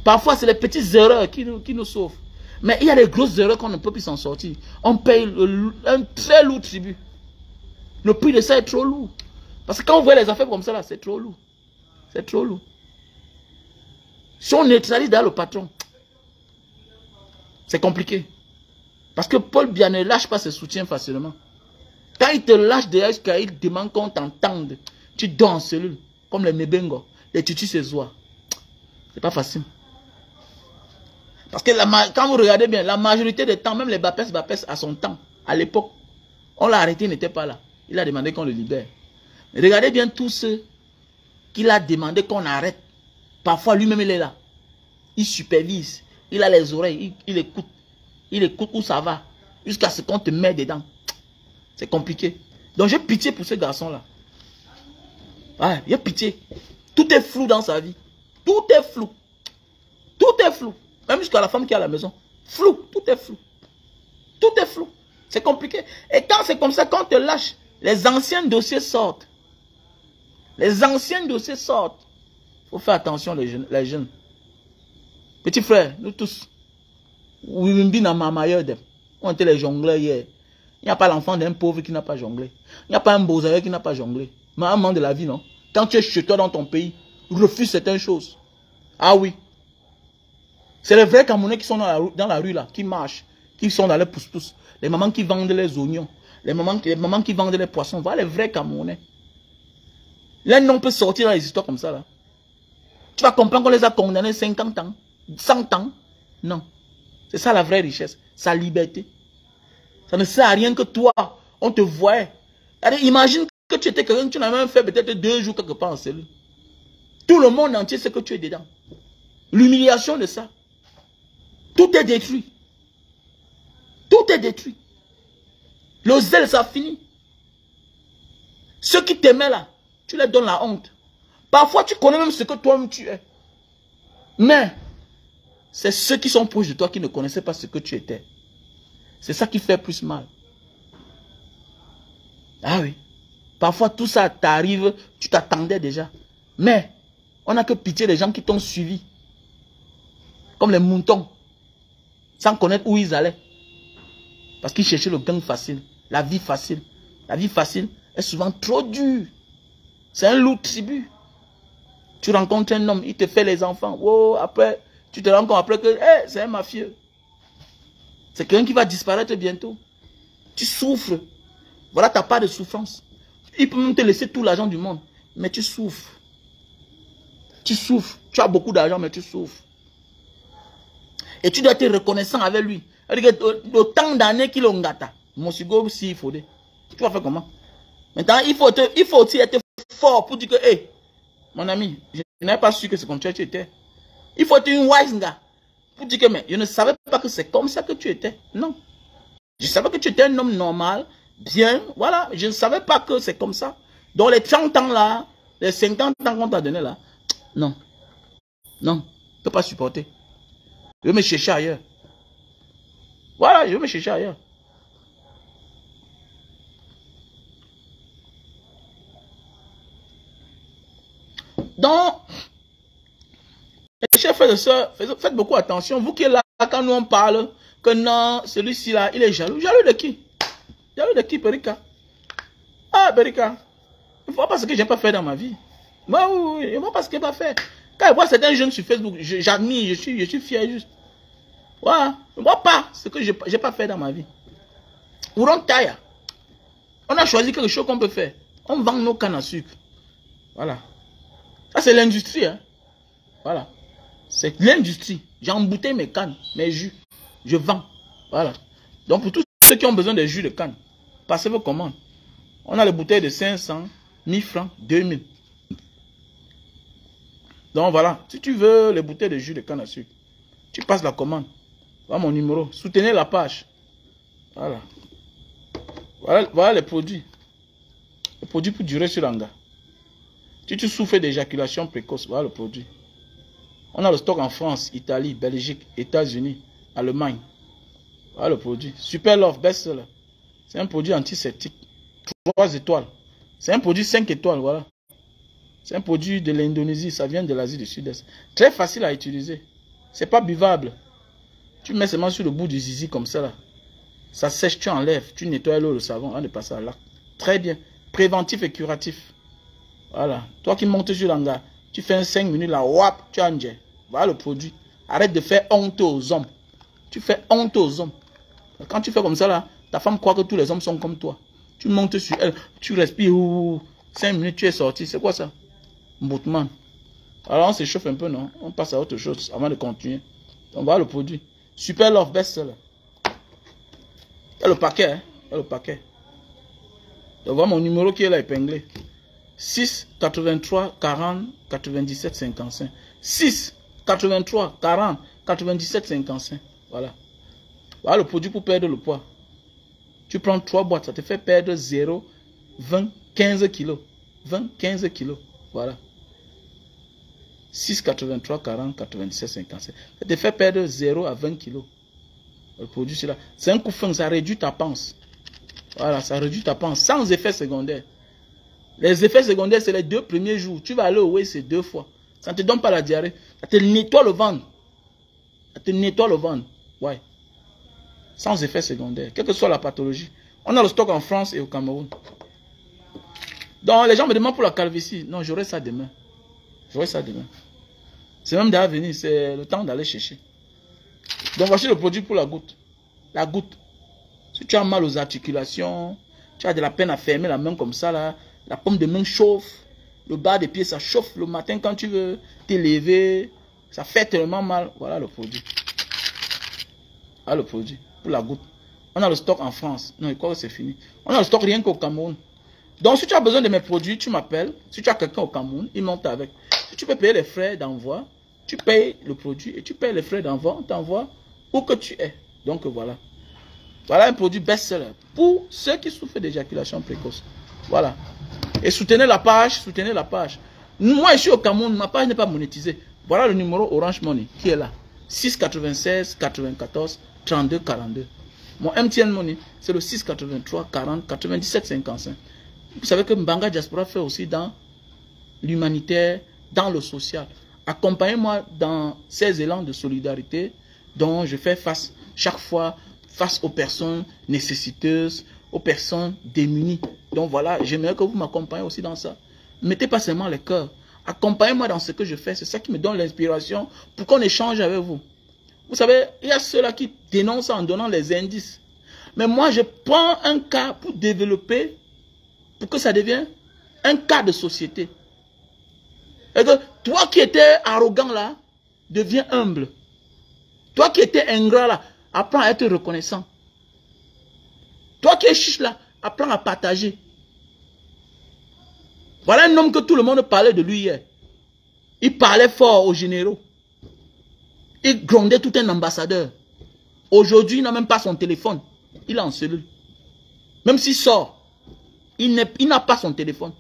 [SPEAKER 1] Parfois, c'est les petites erreurs qui nous sauvent. Mais il y a des grosses erreurs qu'on ne peut plus s'en sortir. On paye un très lourd tribut. Le prix de ça est trop lourd. Parce que quand on voit les affaires comme ça, là, c'est trop lourd. C'est trop lourd. Si on neutralise dans le patron, c'est compliqué. Parce que Paul Biya ne lâche pas ses soutiens facilement. Quand il te lâche derrière, il demande qu'on t'entende. Tu dors en cellule, comme les Mebengo, les tutus ses oies. C'est pas facile. Parce que quand vous regardez bien, la majorité des temps, même les Bapes à son temps, à l'époque, on l'a arrêté, il n'était pas là. Il a demandé qu'on le libère. Mais regardez bien tous ceux qu'il a demandé qu'on arrête. Parfois, lui-même, il est là. Il supervise. Il a les oreilles. Il écoute. Il écoute où ça va. Jusqu'à ce qu'on te met dedans. C'est compliqué. Donc, j'ai pitié pour ce garçon-là. Ouais, j'ai pitié. Tout est flou dans sa vie. Tout est flou. Tout est flou. Même jusqu'à la femme qui est à la maison. Flou. Tout est flou. Tout est flou. C'est compliqué. Et quand c'est comme ça, quand on te lâche, les anciens dossiers sortent. Les anciens dossiers sortent. Il faut faire attention les jeunes. Petit frère, nous tous. On était les jongleurs hier. Il n'y a pas l'enfant d'un pauvre qui n'a pas jonglé. Il n'y a pas un beau-aïeux qui n'a pas jonglé. Maman de la vie, non? Quand tu es chez toi dans ton pays, refuse certaines choses. Ah oui. C'est les vrais Camerounais qui sont dans la rue là, qui marchent, qui sont dans les pousse-pousse. Les mamans qui vendent les oignons. Les mamans qui vendent les poissons. Voilà les vrais Camerounais. Là, on peut sortir dans les histoires comme ça là. Tu vas comprendre qu'on les a condamnés 50 ans, 100 ans. Non. C'est ça la vraie richesse. Sa liberté. Ça ne sert à rien que toi, on te voit. Imagine que tu étais quelqu'un, tu n'as même fait peut-être 2 jours quelque part en cellule. Tout le monde entier sait que tu es dedans. L'humiliation de ça. Tout est détruit. Tout est détruit. Le zèle, ça finit. Ceux qui t'aimaient là, tu leur donnes la honte. Parfois, tu connais même ce que toi-même tu es. Mais, c'est ceux qui sont proches de toi qui ne connaissaient pas ce que tu étais. C'est ça qui fait plus mal. Ah oui. Parfois, tout ça t'arrive, tu t'attendais déjà. Mais, on n'a que pitié des gens qui t'ont suivi. Comme les moutons. Sans connaître où ils allaient. Parce qu'ils cherchaient le gain facile. La vie facile. La vie facile est souvent trop dure. C'est un lourd tribut. Tu rencontres un homme, il te fait les enfants. Oh, après, tu te rends compte après que hey, c'est un mafieux. C'est quelqu'un qui va disparaître bientôt. Tu souffres. Voilà ta part de souffrance. Il peut même te laisser tout l'argent du monde. Mais tu souffres. Tu souffres. Tu as beaucoup d'argent, mais tu souffres. Et tu dois être reconnaissant avec lui. Autant d'années qu'il a gâté. Mon sigo, si il faut. Tu vas faire comment? Maintenant, il faut aussi être fort pour dire que, hey, mon ami, je n'avais pas su que c'est comme ça que tu étais. Il faut être une wise gars. Pour dire que, mais je ne savais pas que c'est comme ça que tu étais. Non. Je savais que tu étais un homme normal, bien, voilà. Je ne savais pas que c'est comme ça. Donc les 30 ans là, les 50 ans qu'on t'a donné là, non. Non, je ne peux pas supporter. Je vais me chercher ailleurs. Voilà, je vais me chercher ailleurs. Donc, les chers frères et sœurs, faites beaucoup attention. Vous qui êtes là, quand nous on parle, que non, celui-ci là, il est jaloux. Jaloux de qui? Jaloux de qui, Berika? Ah, Berika, il ne faut pas ce que je n'ai pas fait dans ma vie. Moi, oui, il ne faut pas ce que je n'ai pas fait. Quand je vois certains jeunes sur Facebook, j'admire, je suis fier juste. Voilà, je ne vois pas ce que je n'ai pas fait dans ma vie. Ou on taille. On a choisi quelque chose qu'on peut faire. On vend nos cannes à sucre. Voilà. Ça, c'est l'industrie. Hein. Voilà. C'est l'industrie. J'ai embouteillé mes cannes, mes jus. Je vends. Voilà. Donc, pour tous ceux qui ont besoin de jus de canne, passez vos commandes. On a les bouteilles de 500, 1000 francs, 2000. Donc, voilà. Si tu veux les bouteilles de jus de canne à sucre, tu passes la commande. Voilà mon numéro. Soutenez la page. Voilà. Voilà les produits. Les produits pour durer sur l'anga. Si tu souffres d'éjaculation précoce, voilà le produit. On a le stock en France, Italie, Belgique, États-Unis, Allemagne. Voilà le produit. Super Love, best-seller. C'est un produit antiseptique. 3 étoiles. C'est un produit 5 étoiles, voilà. C'est un produit de l'Indonésie, ça vient de l'Asie du Sud-Est. Très facile à utiliser. C'est pas buvable. Tu mets seulement sur le bout du zizi comme ça là. Ça sèche, tu enlèves, tu nettoies l'eau, le savon, avant de passer à l'acte. Très bien. Préventif et curatif. Voilà. Toi qui montes sur l'anga, tu fais un 5 minutes là, wap, tu en gères. Voilà le produit. Arrête de faire honte aux hommes. Tu fais honte aux hommes. Quand tu fais comme ça là, ta femme croit que tous les hommes sont comme toi. Tu montes sur elle, tu respires, 5 minutes, tu es sorti. C'est quoi ça? Boutman. Alors on s'échauffe un peu, non? On passe à autre chose avant de continuer. On voit le produit. Super Love best-seller. Il y a le paquet, hein? Il y a le paquet. Donc voilà mon numéro qui est là épinglé. 6 83 40 97 55. 6 83 40 97 55. Voilà. Voilà le produit pour perdre le poids. Tu prends 3 boîtes, ça te fait perdre 0, 20, 15 kilos. 20, 15 kilos. Voilà. 6, 83, 40, 97, 57. Ça te fait perdre 0 à 20 kilos. Le produit, c'est là. C'est un coup fin, ça réduit ta panse. Voilà, ça réduit ta panse sans effet secondaire. Les effets secondaires, c'est les 2 premiers jours. Tu vas aller au c'est 2 fois. Ça ne te donne pas la diarrhée. Ça te nettoie le ventre. Ça te nettoie le ventre. Ouais. Sans effet secondaire. Quelle que soit la pathologie. On a le stock en France et au Cameroun. Donc, les gens me demandent pour la calvitie. Non, j'aurai ça demain. J'aurai ça demain. C'est même d'aller venir. C'est le temps d'aller chercher. Donc, voici le produit pour la goutte. La goutte. Si tu as mal aux articulations, tu as de la peine à fermer la main comme ça, là, la paume de main chauffe, le bas des pieds, ça chauffe le matin quand tu veux t'élever, ça fait tellement mal. Voilà le produit. Voilà le produit pour la goutte. On a le stock en France. Non, je crois que c'est fini. On a le stock rien qu'au Cameroun. Donc, si tu as besoin de mes produits, tu m'appelles. Si tu as quelqu'un au Cameroun, il monte avec. Si tu peux payer les frais d'envoi, tu payes le produit et tu payes les frais d'envoi, on t'envoie où que tu es. Donc, voilà. Voilà un produit best-seller pour ceux qui souffrent d'éjaculation précoce. Voilà. Et soutenez la page, soutenez la page. Moi, je suis au Cameroun, ma page n'est pas monétisée. Voilà le numéro Orange Money qui est là. 6 96 94 32 42. Mon MTN Money, c'est le 6 83 40 97 55. Vous savez que Mbanga Diaspora fait aussi dans l'humanitaire, dans le social. Accompagnez-moi dans ces élans de solidarité dont je fais face chaque fois, face aux personnes nécessiteuses, aux personnes démunies. Donc voilà, j'aimerais que vous m'accompagniez aussi dans ça. Mettez pas seulement les cœurs. Accompagnez-moi dans ce que je fais. C'est ça qui me donne l'inspiration pour qu'on échange avec vous. Vous savez, il y a ceux-là qui dénoncent en donnant les indices. Mais moi, je prends un cas pour développer, pour que ça devienne un cas de société. Et que toi qui étais arrogant là, deviens humble. Toi qui étais ingrat là, apprends à être reconnaissant. Toi qui es chiche là, apprends à partager. Voilà un homme que tout le monde parlait de lui hier. Il parlait fort aux généraux. Il grondait tout un ambassadeur. Aujourd'hui, il n'a même pas son téléphone. Il est en cellule. Même s'il sort, il n'a pas son téléphone.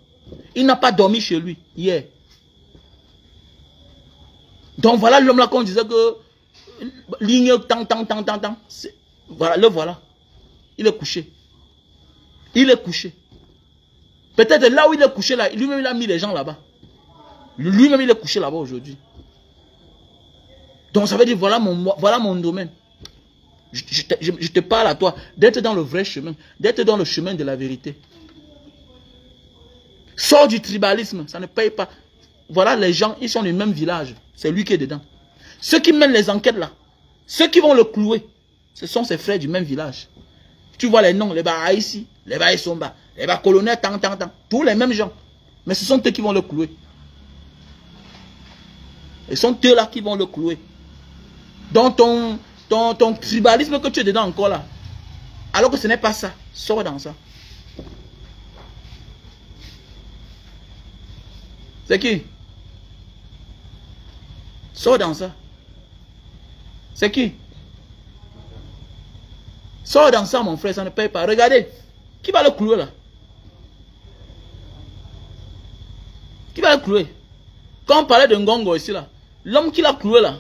[SPEAKER 1] Il n'a pas dormi chez lui hier. Donc voilà l'homme là qu'on disait que ligne tant. Voilà, le voilà. Il est couché. Il est couché. Peut-être là où il est couché là, lui-même il a mis les gens là-bas. Lui-même il est couché là-bas aujourd'hui. Donc ça veut dire voilà mon domaine. Je te parle à toi d'être dans le vrai chemin, d'être dans le chemin de la vérité. Sors du tribalisme, ça ne paye pas. Voilà les gens, ils sont du même village. C'est lui qui est dedans. Ceux qui mènent les enquêtes là, ceux qui vont le clouer, ce sont ses frères du même village. Tu vois les noms, les Bahaïsi, les Bahaïsomba, les Bacolonais, tous les mêmes gens. Mais ce sont eux qui vont le clouer. Ce sont eux là qui vont le clouer. Donc ton tribalisme que tu es dedans encore là, alors que ce n'est pas ça, sors dans ça. C'est qui? Sors dans ça. C'est qui? Sors dans ça, mon frère, ça ne paye pas. Regardez, qui va le clouer là? Qui va le clouer? Quand on parlait de Ngongo ici là, l'homme qui l'a cloué là,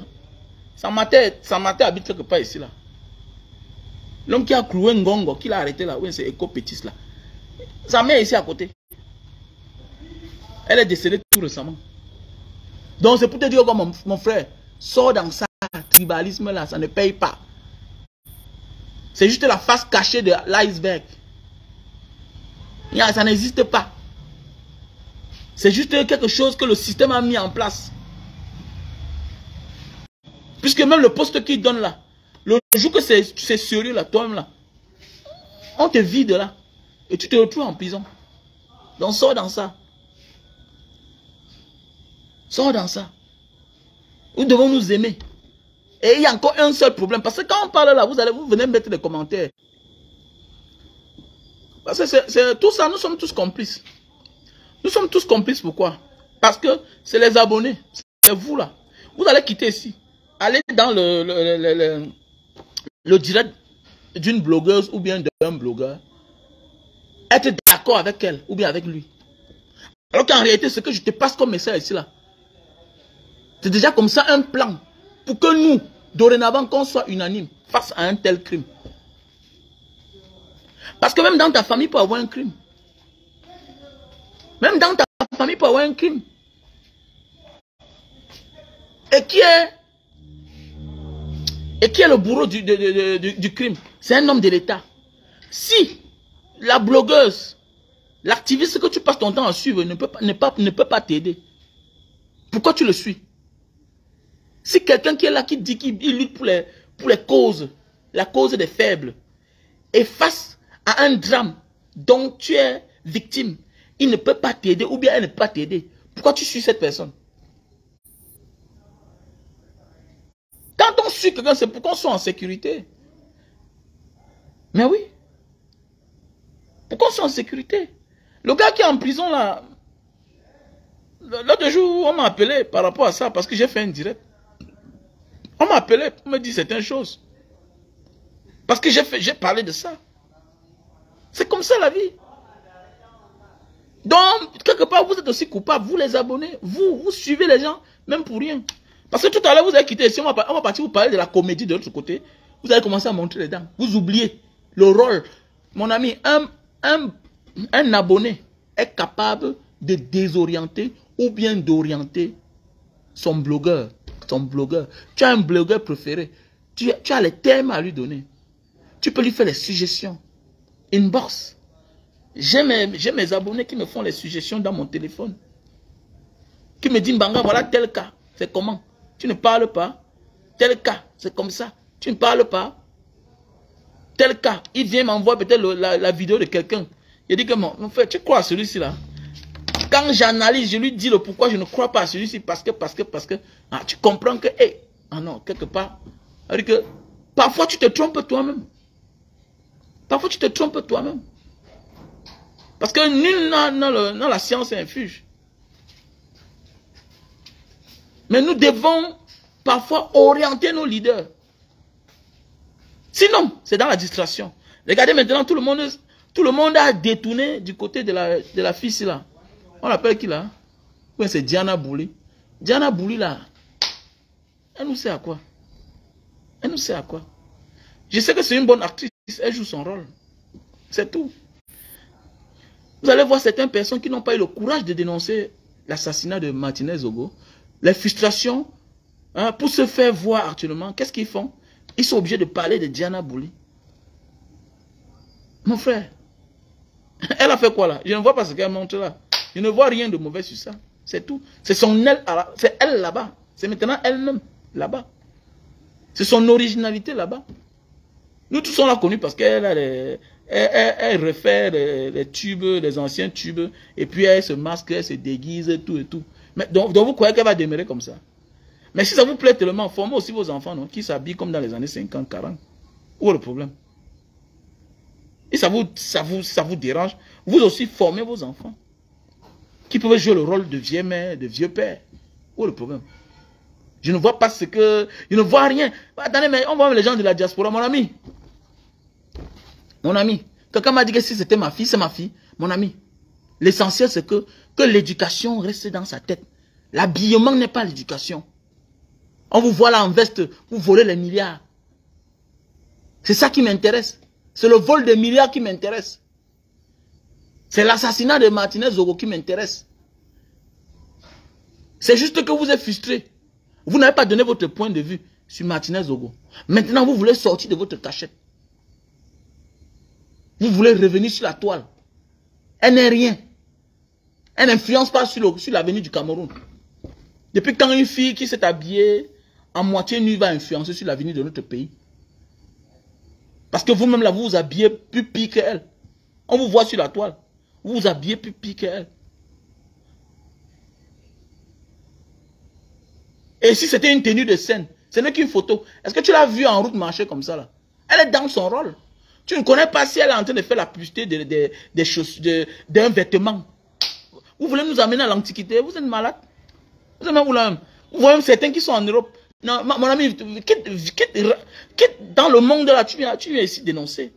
[SPEAKER 1] sa mater habite quelque part ici là. L'homme qui a cloué Ngongo, qui l'a arrêté là, oui, c'est Eco Pétis là. Sa mère est ici à côté. Elle est décédée tout récemment. Donc c'est pour te dire que mon frère, sors dans ça, tribalisme là, ça ne paye pas. C'est juste la face cachée de l'iceberg. Ça n'existe pas. C'est juste quelque chose que le système a mis en place. Puisque même le poste qu'il donne là, le jour que c'est sérieux là, toi-même là, on te vide là. Et tu te retrouves en prison. Donc sors dans ça. Sors dans ça. Nous devons nous aimer. Et il y a encore un seul problème. Parce que quand on parle là, vous venez mettre des commentaires. Parce que c'est tout ça, nous sommes tous complices. Nous sommes tous complices, pourquoi? Parce que c'est les abonnés. C'est vous là. Vous allez quitter ici. Allez dans le direct d'une blogueuse ou bien d'un blogueur. Être d'accord avec elle ou bien avec lui. Alors qu'en réalité, ce que je te passe comme message ici là, C'est déjà comme ça un plan pour que nous, dorénavant, qu'on soit unanime face à un tel crime. Parce que même dans ta famille, il peut y avoir un crime. Même dans ta famille, il peut y avoir un crime. Et qui est le bourreau du crime? C'est un homme de l'État. Si la blogueuse, l'activiste que tu passes ton temps à suivre ne peut pas t'aider, pourquoi tu le suis? Si quelqu'un qui est là, qui dit qu'il lutte pour les causes, la cause des faibles, et face à un drame dont tu es victime, il ne peut pas t'aider ou bien elle ne peut pas t'aider, pourquoi tu suis cette personne? Quand on suit quelqu'un, c'est pour qu'on soit en sécurité. Mais oui. Pour qu'on soit en sécurité. Le gars qui est en prison là, l'autre jour, on m'a appelé par rapport à ça, parce que j'ai fait un direct. On m'a appelé, on m'a dit certaines choses. Parce que j'ai parlé de ça. C'est comme ça la vie. Donc, quelque part, vous êtes aussi coupable, vous les abonnés, vous suivez les gens, même pour rien. Parce que tout à l'heure, vous avez quitté ici, on va partir vous parler de la comédie de l'autre côté. Vous allez commencer à montrer les dents. Vous oubliez le rôle. Mon ami, un abonné est capable de désorienter ou bien d'orienter son blogueur. Tu as un blogueur préféré. Tu as les thèmes à lui donner. Tu peux lui faire les suggestions. Inbox. J'ai mes abonnés qui me font les suggestions dans mon téléphone. Qui me disent, Mbanga, voilà tel cas. C'est comment? Tu ne parles pas. Tel cas, c'est comme ça. Tu ne parles pas. Tel cas, il vient m'envoyer peut-être la vidéo de quelqu'un. Il dit que mon frère, tu crois à celui-ci là? Quand j'analyse, je lui dis le pourquoi je ne crois pas à celui-ci. Parce que. Ah, tu comprends que, hey, ah non, quelque part. C'est-à-dire que parfois tu te trompes toi-même. Parfois tu te trompes toi-même. Parce que nul n'a la science infuse. Mais nous devons parfois orienter nos leaders. Sinon, c'est dans la distraction. Regardez maintenant, tout le monde a détourné du côté de la fille là. On l'appelle qui là? Oui, c'est Diana Bouli. Diana Bouli là, elle nous sert à quoi? Elle nous sert à quoi? Je sais que c'est une bonne actrice, elle joue son rôle. C'est tout. Vous allez voir certaines personnes qui n'ont pas eu le courage de dénoncer l'assassinat de Martinez Zogo. Les frustrations, hein, pour se faire voir actuellement, qu'est-ce qu'ils font? Ils sont obligés de parler de Diana Bouli. Mon frère, elle a fait quoi là? Je ne vois pas ce qu'elle montre là. Je ne vois rien de mauvais sur ça. C'est tout. C'est elle là-bas. C'est maintenant elle-même là-bas. C'est son originalité là-bas. Nous tous on l'a connue parce qu'elle elle refait les tubes, les anciens tubes. Et puis elle se masque, elle se déguise, tout et tout. Mais donc vous croyez qu'elle va demeurer comme ça? Mais si ça vous plaît tellement, formez aussi vos enfants, non, qui s'habillent comme dans les années 50, 40. Où est le problème? Et ça vous dérange? Vous aussi formez vos enfants qui peuvent jouer le rôle de vieux mère, de vieux père. Où est le problème? Je ne vois pas ce que... Je ne vois rien. Attendez, mais on voit les gens de la diaspora, mon ami. Mon ami. Quelqu'un m'a dit que si c'était ma fille, c'est ma fille. Mon ami. L'essentiel, c'est que l'éducation reste dans sa tête. L'habillement n'est pas l'éducation. On vous voit là en veste, vous volez les milliards. C'est ça qui m'intéresse. C'est le vol des milliards qui m'intéresse. C'est l'assassinat de Martinez Zogo qui m'intéresse. C'est juste que vous êtes frustré. Vous n'avez pas donné votre point de vue sur Martinez Zogo. Maintenant, vous voulez sortir de votre cachette. Vous voulez revenir sur la toile. Elle n'est rien. Elle n'influence pas sur l'avenir du Cameroun. Depuis quand une fille qui s'est habillée en moitié nue va influencer sur l'avenir de notre pays? Parce que vous-même là, vous vous habillez plus pire qu'elle. On vous voit sur la toile. Vous vous habillez plus pire qu'elle. Et si c'était une tenue de scène, ce n'est qu'une photo. Est-ce que tu l'as vue en route marcher comme ça là? Elle est dans son rôle. Tu ne connais pas si elle est en train de faire la publicité d'un vêtement. Vous voulez nous amener à l'Antiquité? Vous êtes malade. Vous voyez certains qui sont en Europe. Non, mon ami, quitte dans le monde là, tu viens ici dénoncer.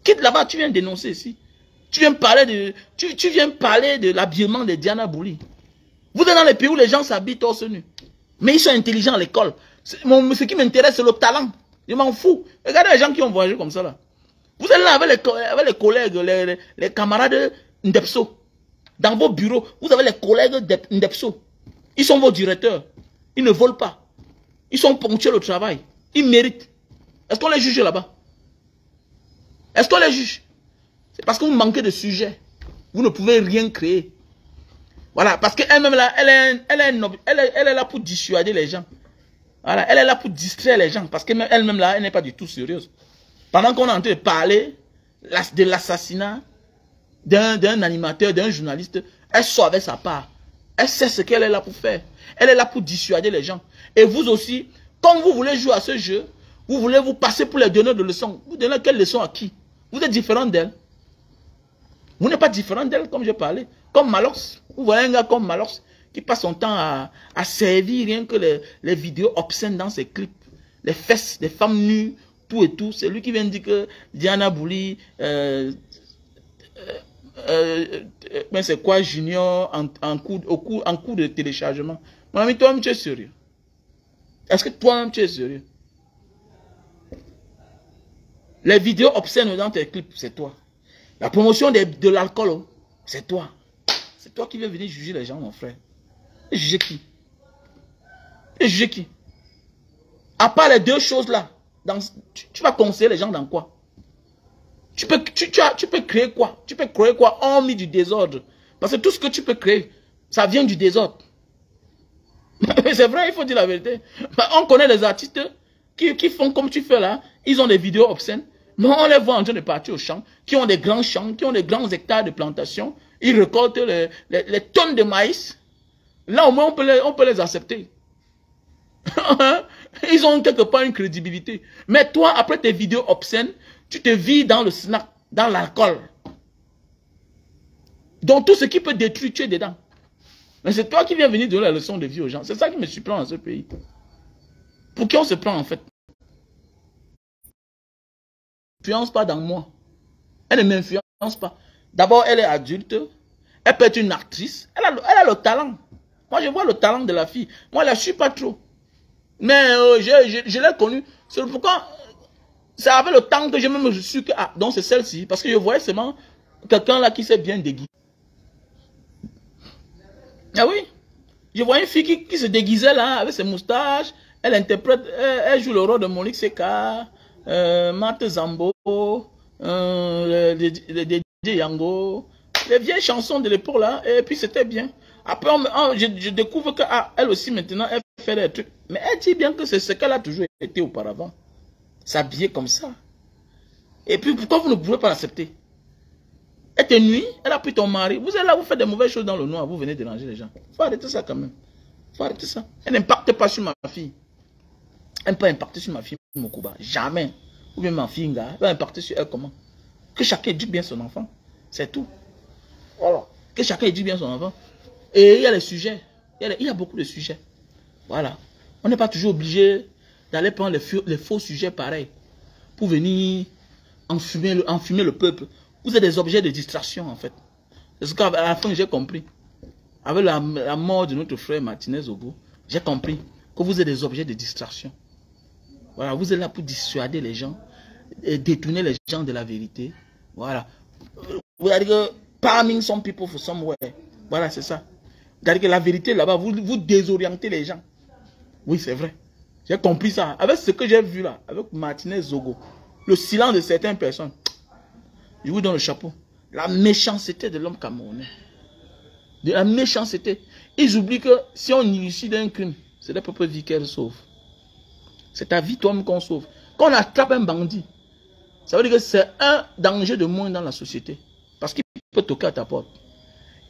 [SPEAKER 1] Quitte là-bas, tu viens dénoncer ici. Tu viens parler de l'habillement de Diana Bouli. Vous êtes dans les pays où les gens s'habitent torse nu. Mais ils sont intelligents à l'école. Ce qui m'intéresse, c'est le talent. Je m'en fous. Regardez les gens qui ont voyagé comme ça là. Vous êtes là avec les collègues, les camarades Ndepso. Dans vos bureaux, vous avez les collègues Ndepso. Ils sont vos directeurs. Ils ne volent pas. Ils sont ponctuels au travail. Ils méritent. Est-ce qu'on les juge là-bas? Est-ce qu'on les juge? C'est parce que vous manquez de sujets. Vous ne pouvez rien créer. Voilà, parce qu'elle-même là, elle est là pour dissuader les gens. Voilà, elle est là pour distraire les gens. Parce qu'elle-même là, elle n'est pas du tout sérieuse. Pendant qu'on est en train de parler de l'assassinat d'un animateur, d'un journaliste, elle sort avec sa part. Elle sait ce qu'elle est là pour faire. Elle est là pour dissuader les gens. Et vous aussi, comme vous voulez jouer à ce jeu, vous voulez vous passer pour les donneurs de leçons. Vous donnez quelle leçon à qui? Vous êtes différent d'elle. Vous n'êtes pas différent d'elle, comme je parlais. Comme Malox. Vous voyez un gars comme Malox qui passe son temps à servir rien que les vidéos obscènes dans ses clips. Les fesses des femmes nues, tout et tout. C'est lui qui vient de dire que Diana Bouli, mais c'est quoi Junior en cours de téléchargement. Mon ami, toi-même tu es sérieux? Est-ce que toi-même tu es sérieux? Les vidéos obscènes dans tes clips, c'est toi. La promotion de l'alcool, c'est toi. C'est toi qui viens venir juger les gens, mon frère. Et juger qui? Et juger qui? À part les deux choses-là, tu vas conseiller les gens dans quoi? Tu peux créer quoi? Tu peux créer quoi? Hormis du désordre. Parce que tout ce que tu peux créer, ça vient du désordre. C'est vrai, il faut dire la vérité. On connaît les artistes qui font comme tu fais là. Ils ont des vidéos obscènes. Mais on les voit en train de partir au champ, qui ont des grands champs, qui ont des grands hectares de plantation. Ils récoltent les tonnes de maïs. Là, au moins, on peut les accepter. Ils ont quelque part une crédibilité. Mais toi, après tes vidéos obscènes, tu te vis dans le snack, dans l'alcool. Donc, tout ce qui peut détruire, tu es dedans. Mais c'est toi qui viens venir donner la leçon de vie aux gens. C'est ça qui me surprend dans ce pays. Pour qui on se prend, en fait? M'influence pas dans moi. Elle ne m'influence pas. D'abord, elle est adulte. Elle peut être une actrice. Elle a le talent. Moi, je vois le talent de la fille. Moi, je ne la suis pas trop. Mais je l'ai connue. C'est pourquoi c'est avec le temps que j'ai même su que... Ah, donc c'est celle-ci. Parce que je voyais seulement quelqu'un là qui s'est bien déguisé. Ah oui. Je voyais une fille qui se déguisait là, avec ses moustaches. Elle interprète, elle joue le rôle de Monique Seka. Marthe Zambo, DJ Yango, les vieilles chansons de l'époque là, et puis c'était bien. Après, je découvre que elle aussi maintenant, elle fait des trucs. Mais elle dit bien que c'est ce qu'elle a toujours été auparavant. S'habiller comme ça. Et puis pourquoi vous ne pouvez pas l'accepter? Elle te nuit, elle a pris ton mari. Vous êtes là, vous faites des mauvaises choses dans le noir, vous venez déranger les gens. Faut arrêter ça quand même. Faut arrêter ça. Elle n'impacte pas sur ma fille. Elle ne peut pas impacter sur ma fille Mokuba. Jamais. Ou bien ma fille Nga. Elle va impacter sur elle comment? Que chacun éduque bien son enfant. C'est tout. Voilà. Que chacun éduque bien son enfant. Et il y a les sujets. Il y a beaucoup de sujets. Voilà. On n'est pas toujours obligé d'aller prendre les faux sujets pareils. Pour venir enfumer le peuple. Vous êtes des objets de distraction en fait. C'est ce qu'à la fin j'ai compris. Avec la mort de notre frère Martinez Ogo, j'ai compris que vous êtes des objets de distraction. Voilà, vous êtes là pour dissuader les gens, et détourner les gens de la vérité. Voilà. Vous allez dire que palming some people for somewhere. Voilà, c'est ça. Vous allez dire que la vérité là-bas, vous désorientez les gens. Oui, c'est vrai. J'ai compris ça. Avec ce que j'ai vu là, avec Martinez Zogo, le silence de certaines personnes, je vous donne le chapeau. La méchanceté de l'homme camerounais. De la méchanceté. Ils oublient que si on initie d'un crime, c'est la propre vie qu'elle sauve. C'est ta vie toi-même qu'on sauve. Quand on attrape un bandit, ça veut dire que c'est un danger de moins dans la société. Parce qu'il peut toquer à ta porte.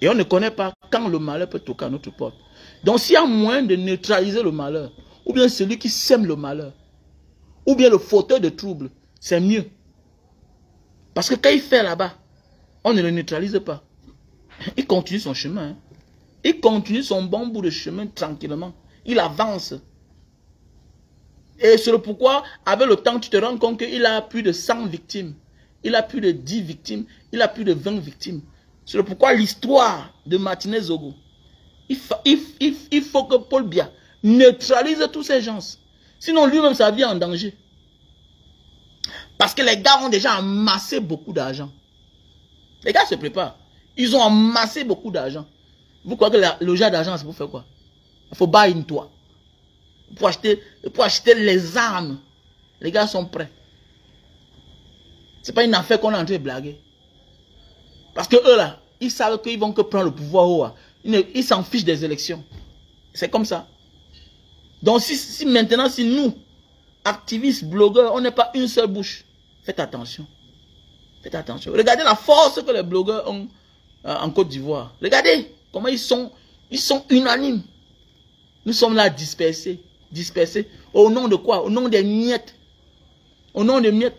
[SPEAKER 1] Et on ne connaît pas quand le malheur peut toquer à notre porte. Donc s'il y a moyen de neutraliser le malheur, ou bien celui qui sème le malheur, ou bien le fauteur de trouble, c'est mieux. Parce que quand il fait là-bas, on ne le neutralise pas. Il continue son chemin. Hein. Il continue son bon bout de chemin tranquillement. Il avance. Et c'est le pourquoi, avec le temps, tu te rends compte qu'il a plus de 100 victimes. Il a plus de 10 victimes. Il a plus de 20 victimes. C'est le pourquoi l'histoire de Martinez Zogo Il faut que Paul Biya neutralise tous ces gens. Sinon, lui-même, sa vie est en danger. Parce que les gars ont déjà amassé beaucoup d'argent. Les gars se préparent. Ils ont amassé beaucoup d'argent. Vous croyez que le jet d'argent, c'est pour faire quoi? Il faut buy une toit. Pour acheter les armes. Les gars sont prêts. Ce n'est pas une affaire qu'on est en train de blaguer. Parce que eux là, ils savent qu'ils vont que prendre le pouvoir. Ils s'en fichent des élections. C'est comme ça. Donc si maintenant, si nous, activistes, blogueurs, on n'est pas une seule bouche, faites attention. Faites attention. Regardez la force que les blogueurs ont en Côte d'Ivoire. Regardez comment ils sont unanimes. Nous sommes là dispersés. Dispersés. Au nom de quoi? Au nom des miettes. Au nom des miettes.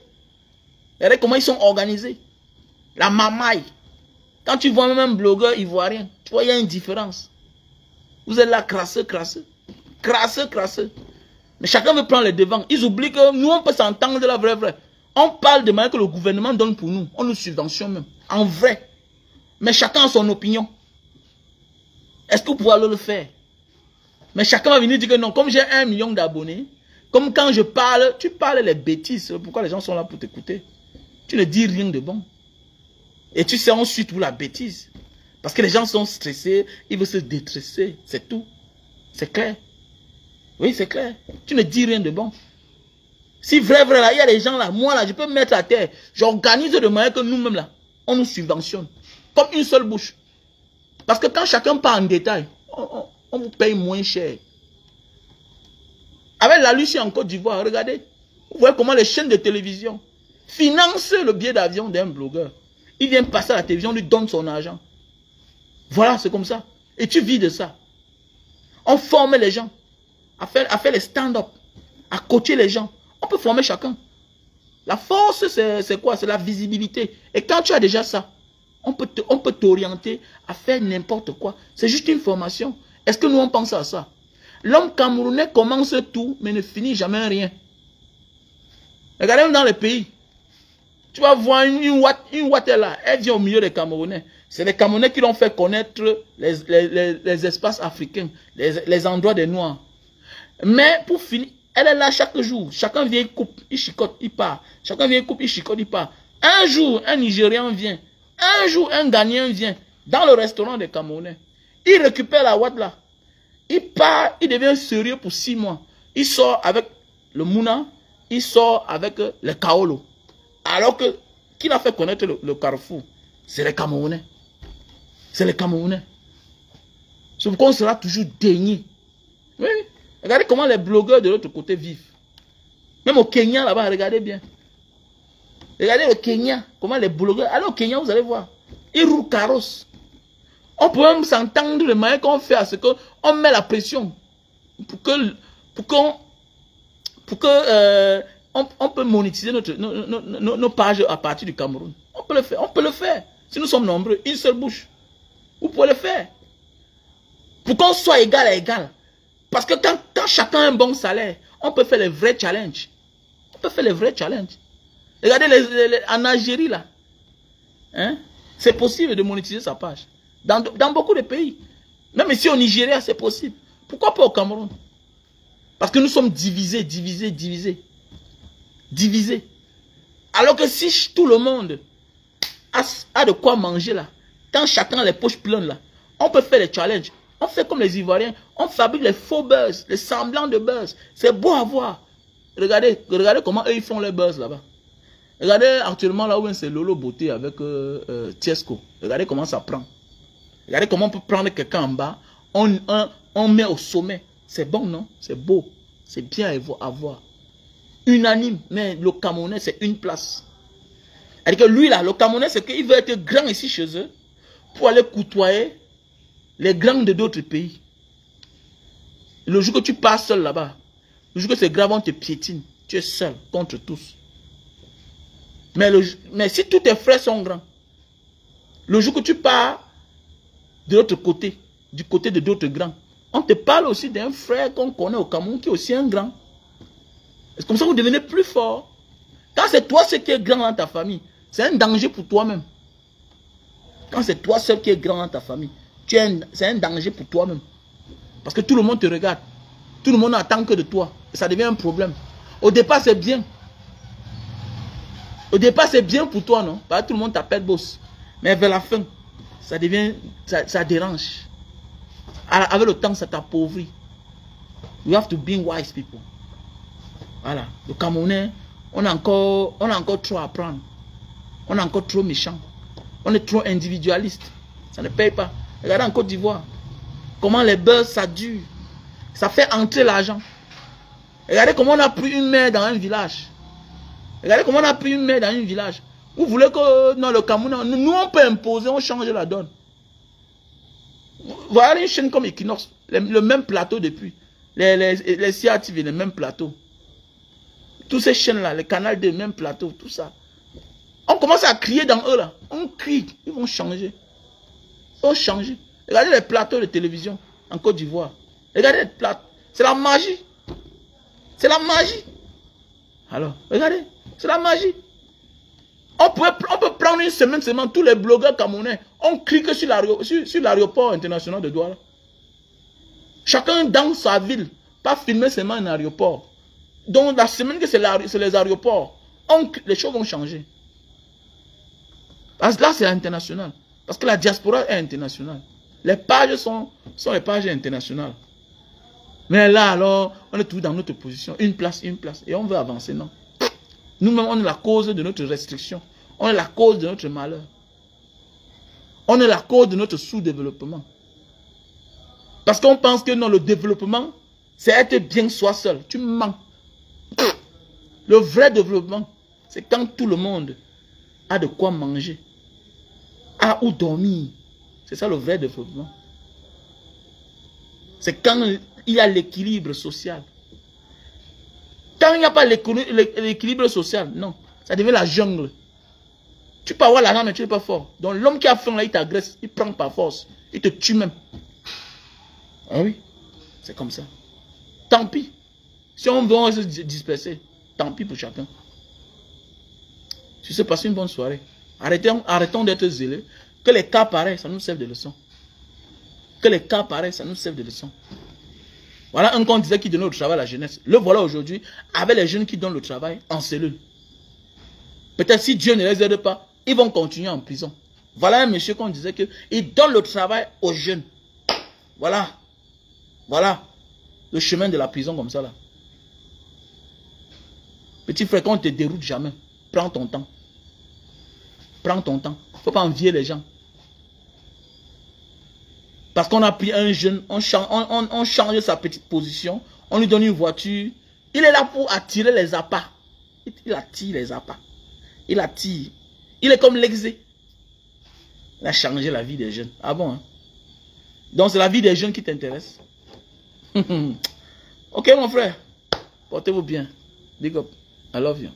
[SPEAKER 1] Regardez comment ils sont organisés. La mamaille. Quand tu vois même un blogueur ivoirien, tu vois, il y a une différence. Vous êtes là crasseux, crasseux. Crasseux, crasseux. Mais chacun veut prendre les devants. Ils oublient que nous, on peut s'entendre de la vraie. On parle de manière que le gouvernement donne pour nous. On nous subventionne même. En vrai. Mais chacun a son opinion. Est-ce que vous pouvez le faire? Mais chacun va venir dire que non. Comme j'ai 1 million d'abonnés, comme quand je parle, tu parles les bêtises. Pourquoi les gens sont là pour t'écouter? Tu ne dis rien de bon. Et tu sais ensuite où la bêtise. Parce que les gens sont stressés, ils veulent se détresser. C'est tout. C'est clair. Oui, c'est clair. Tu ne dis rien de bon. Si vrai, là, il y a des gens là, moi là, je peux me mettre à terre. J'organise de manière que nous-mêmes là, on nous subventionne. Comme une seule bouche. Parce que quand chacun parle en détail, on vous paye moins cher. Avec la Lucie en Côte d'Ivoire, regardez. Vous voyez comment les chaînes de télévision financent le billet d'avion d'un blogueur. Il vient passer à la télévision, lui donne son argent. Voilà, c'est comme ça. Et tu vis de ça. On forme les gens à faire les stand-up, à coacher les gens. On peut former chacun. La force, c'est quoi? C'est la visibilité. Et quand tu as déjà ça, on peut t'orienter à faire n'importe quoi. C'est juste une formation. Est-ce que nous, on pense à ça? L'homme camerounais commence tout, mais ne finit jamais rien. Regardez dans les pays. Tu vas voir une ouate là, elle vient au milieu des Camerounais. C'est les Camerounais qui l'ont fait connaître les espaces africains, les endroits des Noirs. Mais pour finir, elle est là chaque jour. Chacun vient, il coupe, il chicote, il part. Chacun vient, il coupe, il chicote, il part. Un jour, un Nigérian vient. Un jour, un Ghanéen vient dans le restaurant des Camerounais. Il récupère la ouate là. Il part, il devient sérieux pour 6 mois. Il sort avec le Mouna, il sort avec le Kaolo. Alors que, qui l'a fait connaître le Carrefour? C'est les Camerounais. C'est les Camerounais. C'est pourquoi on sera toujours déni. Oui. Regardez comment les blogueurs de l'autre côté vivent. Même au Kenya, là-bas, regardez bien. Regardez le Kenya, comment les blogueurs... Allez au Kenya, vous allez voir. Ils roulent carrosse. On peut même s'entendre de manière qu'on fait à ce qu'on met la pression. On peut monétiser nos pages à partir du Cameroun. On peut le faire. On peut le faire. Si nous sommes nombreux, une seule bouche. Vous pouvez le faire. Pour qu'on soit égal à égal. Parce que quand chacun a un bon salaire, on peut faire les vrais challenges. On peut faire les vrais challenges. Regardez en Algérie là. Hein? C'est possible de monétiser sa page. Dans beaucoup de pays. Même ici au Nigeria, c'est possible. Pourquoi pas au Cameroun? Parce que nous sommes divisés. Alors que si tout le monde a de quoi manger là, quand chacun a les poches pleines là, on peut faire des challenges. On fait comme les Ivoiriens, on fabrique les faux buzz, les semblants de buzz. C'est beau à voir. Regardez comment eux ils font les buzz là-bas. Regardez actuellement là où c'est Lolo Beauté avec Tiesco. Regardez comment ça prend. Regardez comment on peut prendre quelqu'un en bas, on met au sommet. C'est bon, non? C'est beau. C'est bien à voir. Unanime. Mais le Camerounais, c'est une place. C'est-à-dire que lui là, le Camerounais, c'est qu'il veut être grand ici chez eux pour aller côtoyer les grands de d'autres pays. Le jour que tu pars seul là-bas, le jour que c'est grave, on te piétine. Tu es seul contre tous. Mais si tous tes frères sont grands, le jour que tu pars de l'autre côté, du côté de d'autres grands, on te parle aussi d'un frère qu'on connaît au Cameroun qui est aussi un grand. C'est comme ça que vous devenez plus fort. Quand c'est toi seul qui est grand dans ta famille, c'est un danger pour toi-même. Quand c'est toi seul qui est grand dans ta famille, c'est un danger pour toi-même. Parce que tout le monde te regarde. Tout le monde n'attend que de toi. Et ça devient un problème. Au départ, c'est bien. Au départ, c'est bien pour toi, non? Parce que tout le monde t'appelle boss. Mais vers la fin, ça devient, ça dérange. Avec le temps, ça t'appauvrit. You have to be wise people. Voilà. Le Camerounais, on a encore trop à apprendre. On est encore trop méchant. On est trop individualiste. Ça ne paye pas. Regardez en Côte d'Ivoire. Comment les buzz, ça dure. Ça fait entrer l'argent. Regardez comment on a pris une mer dans un village. Regardez comment on a pris une mer dans un village. Vous voulez que dans le Cameroun, nous on peut imposer, on change la donne. Voilà une chaîne comme Equinox, le même plateau depuis. Les CRTV, les mêmes plateaux. Toutes ces chaînes-là, les canals des mêmes plateaux, tout ça. On commence à crier dans eux là. On crie, ils vont changer. Ils vont changer. Regardez les plateaux de télévision en Côte d'Ivoire. Regardez les plateaux. C'est la magie. C'est la magie. Alors, regardez, c'est la magie. On peut prendre une semaine seulement, tous les blogueurs camerounais, on crie que sur l'aéroport international de Douala. Chacun dans sa ville, pas filmer seulement un aéroport. Donc la semaine que c'est les aéroports, les choses vont changer. Parce que là c'est international. Parce que la diaspora est internationale. Les pages sont les pages internationales. Mais là alors, on est tous dans notre position, une place. Et on veut avancer, non. Nous-mêmes, on est la cause de notre restriction. On est la cause de notre malheur. On est la cause de notre sous-développement. Parce qu'on pense que non, le développement, c'est être bien soi seul. Tu mens. Le vrai développement, c'est quand tout le monde a de quoi manger, a où dormir. C'est ça le vrai développement. C'est quand il y a l'équilibre social. Quand il n'y a pas l'équilibre social, non, ça devient la jungle. Tu peux avoir l'argent, mais tu n'es pas fort. Donc l'homme qui a faim, là, il t'agresse, il prend par force, il te tue même. Ah oui, c'est comme ça. Tant pis. Si on veut, on va se disperser. Tant pis pour chacun. Tu sais, passer une bonne soirée. Arrêtons d'être zélés. Que les cas pareils, ça nous serve de leçon. Que les cas pareils, ça nous serve de leçon. Voilà un qu'on disait qui donnait le travail à la jeunesse. Le voilà aujourd'hui avec les jeunes qui donnent le travail en cellule. Peut-être si Dieu ne les aide pas, ils vont continuer en prison. Voilà un monsieur qu'on disait qu'il donne le travail aux jeunes. Voilà. Voilà. Le chemin de la prison comme ça là. Petit frère, quand on ne te déroute jamais, prends ton temps. Prends ton temps. Il ne faut pas envier les gens. Parce qu'on a pris un jeune, on change sa petite position, on lui donne une voiture. Il est là pour attirer les appâts. Il attire les appâts. Il attire. Il est comme l'exé. Il a changé la vie des jeunes. Ah bon, hein? Donc c'est la vie des jeunes qui t'intéresse. Ok mon frère. Portez-vous bien. Big up. I love you.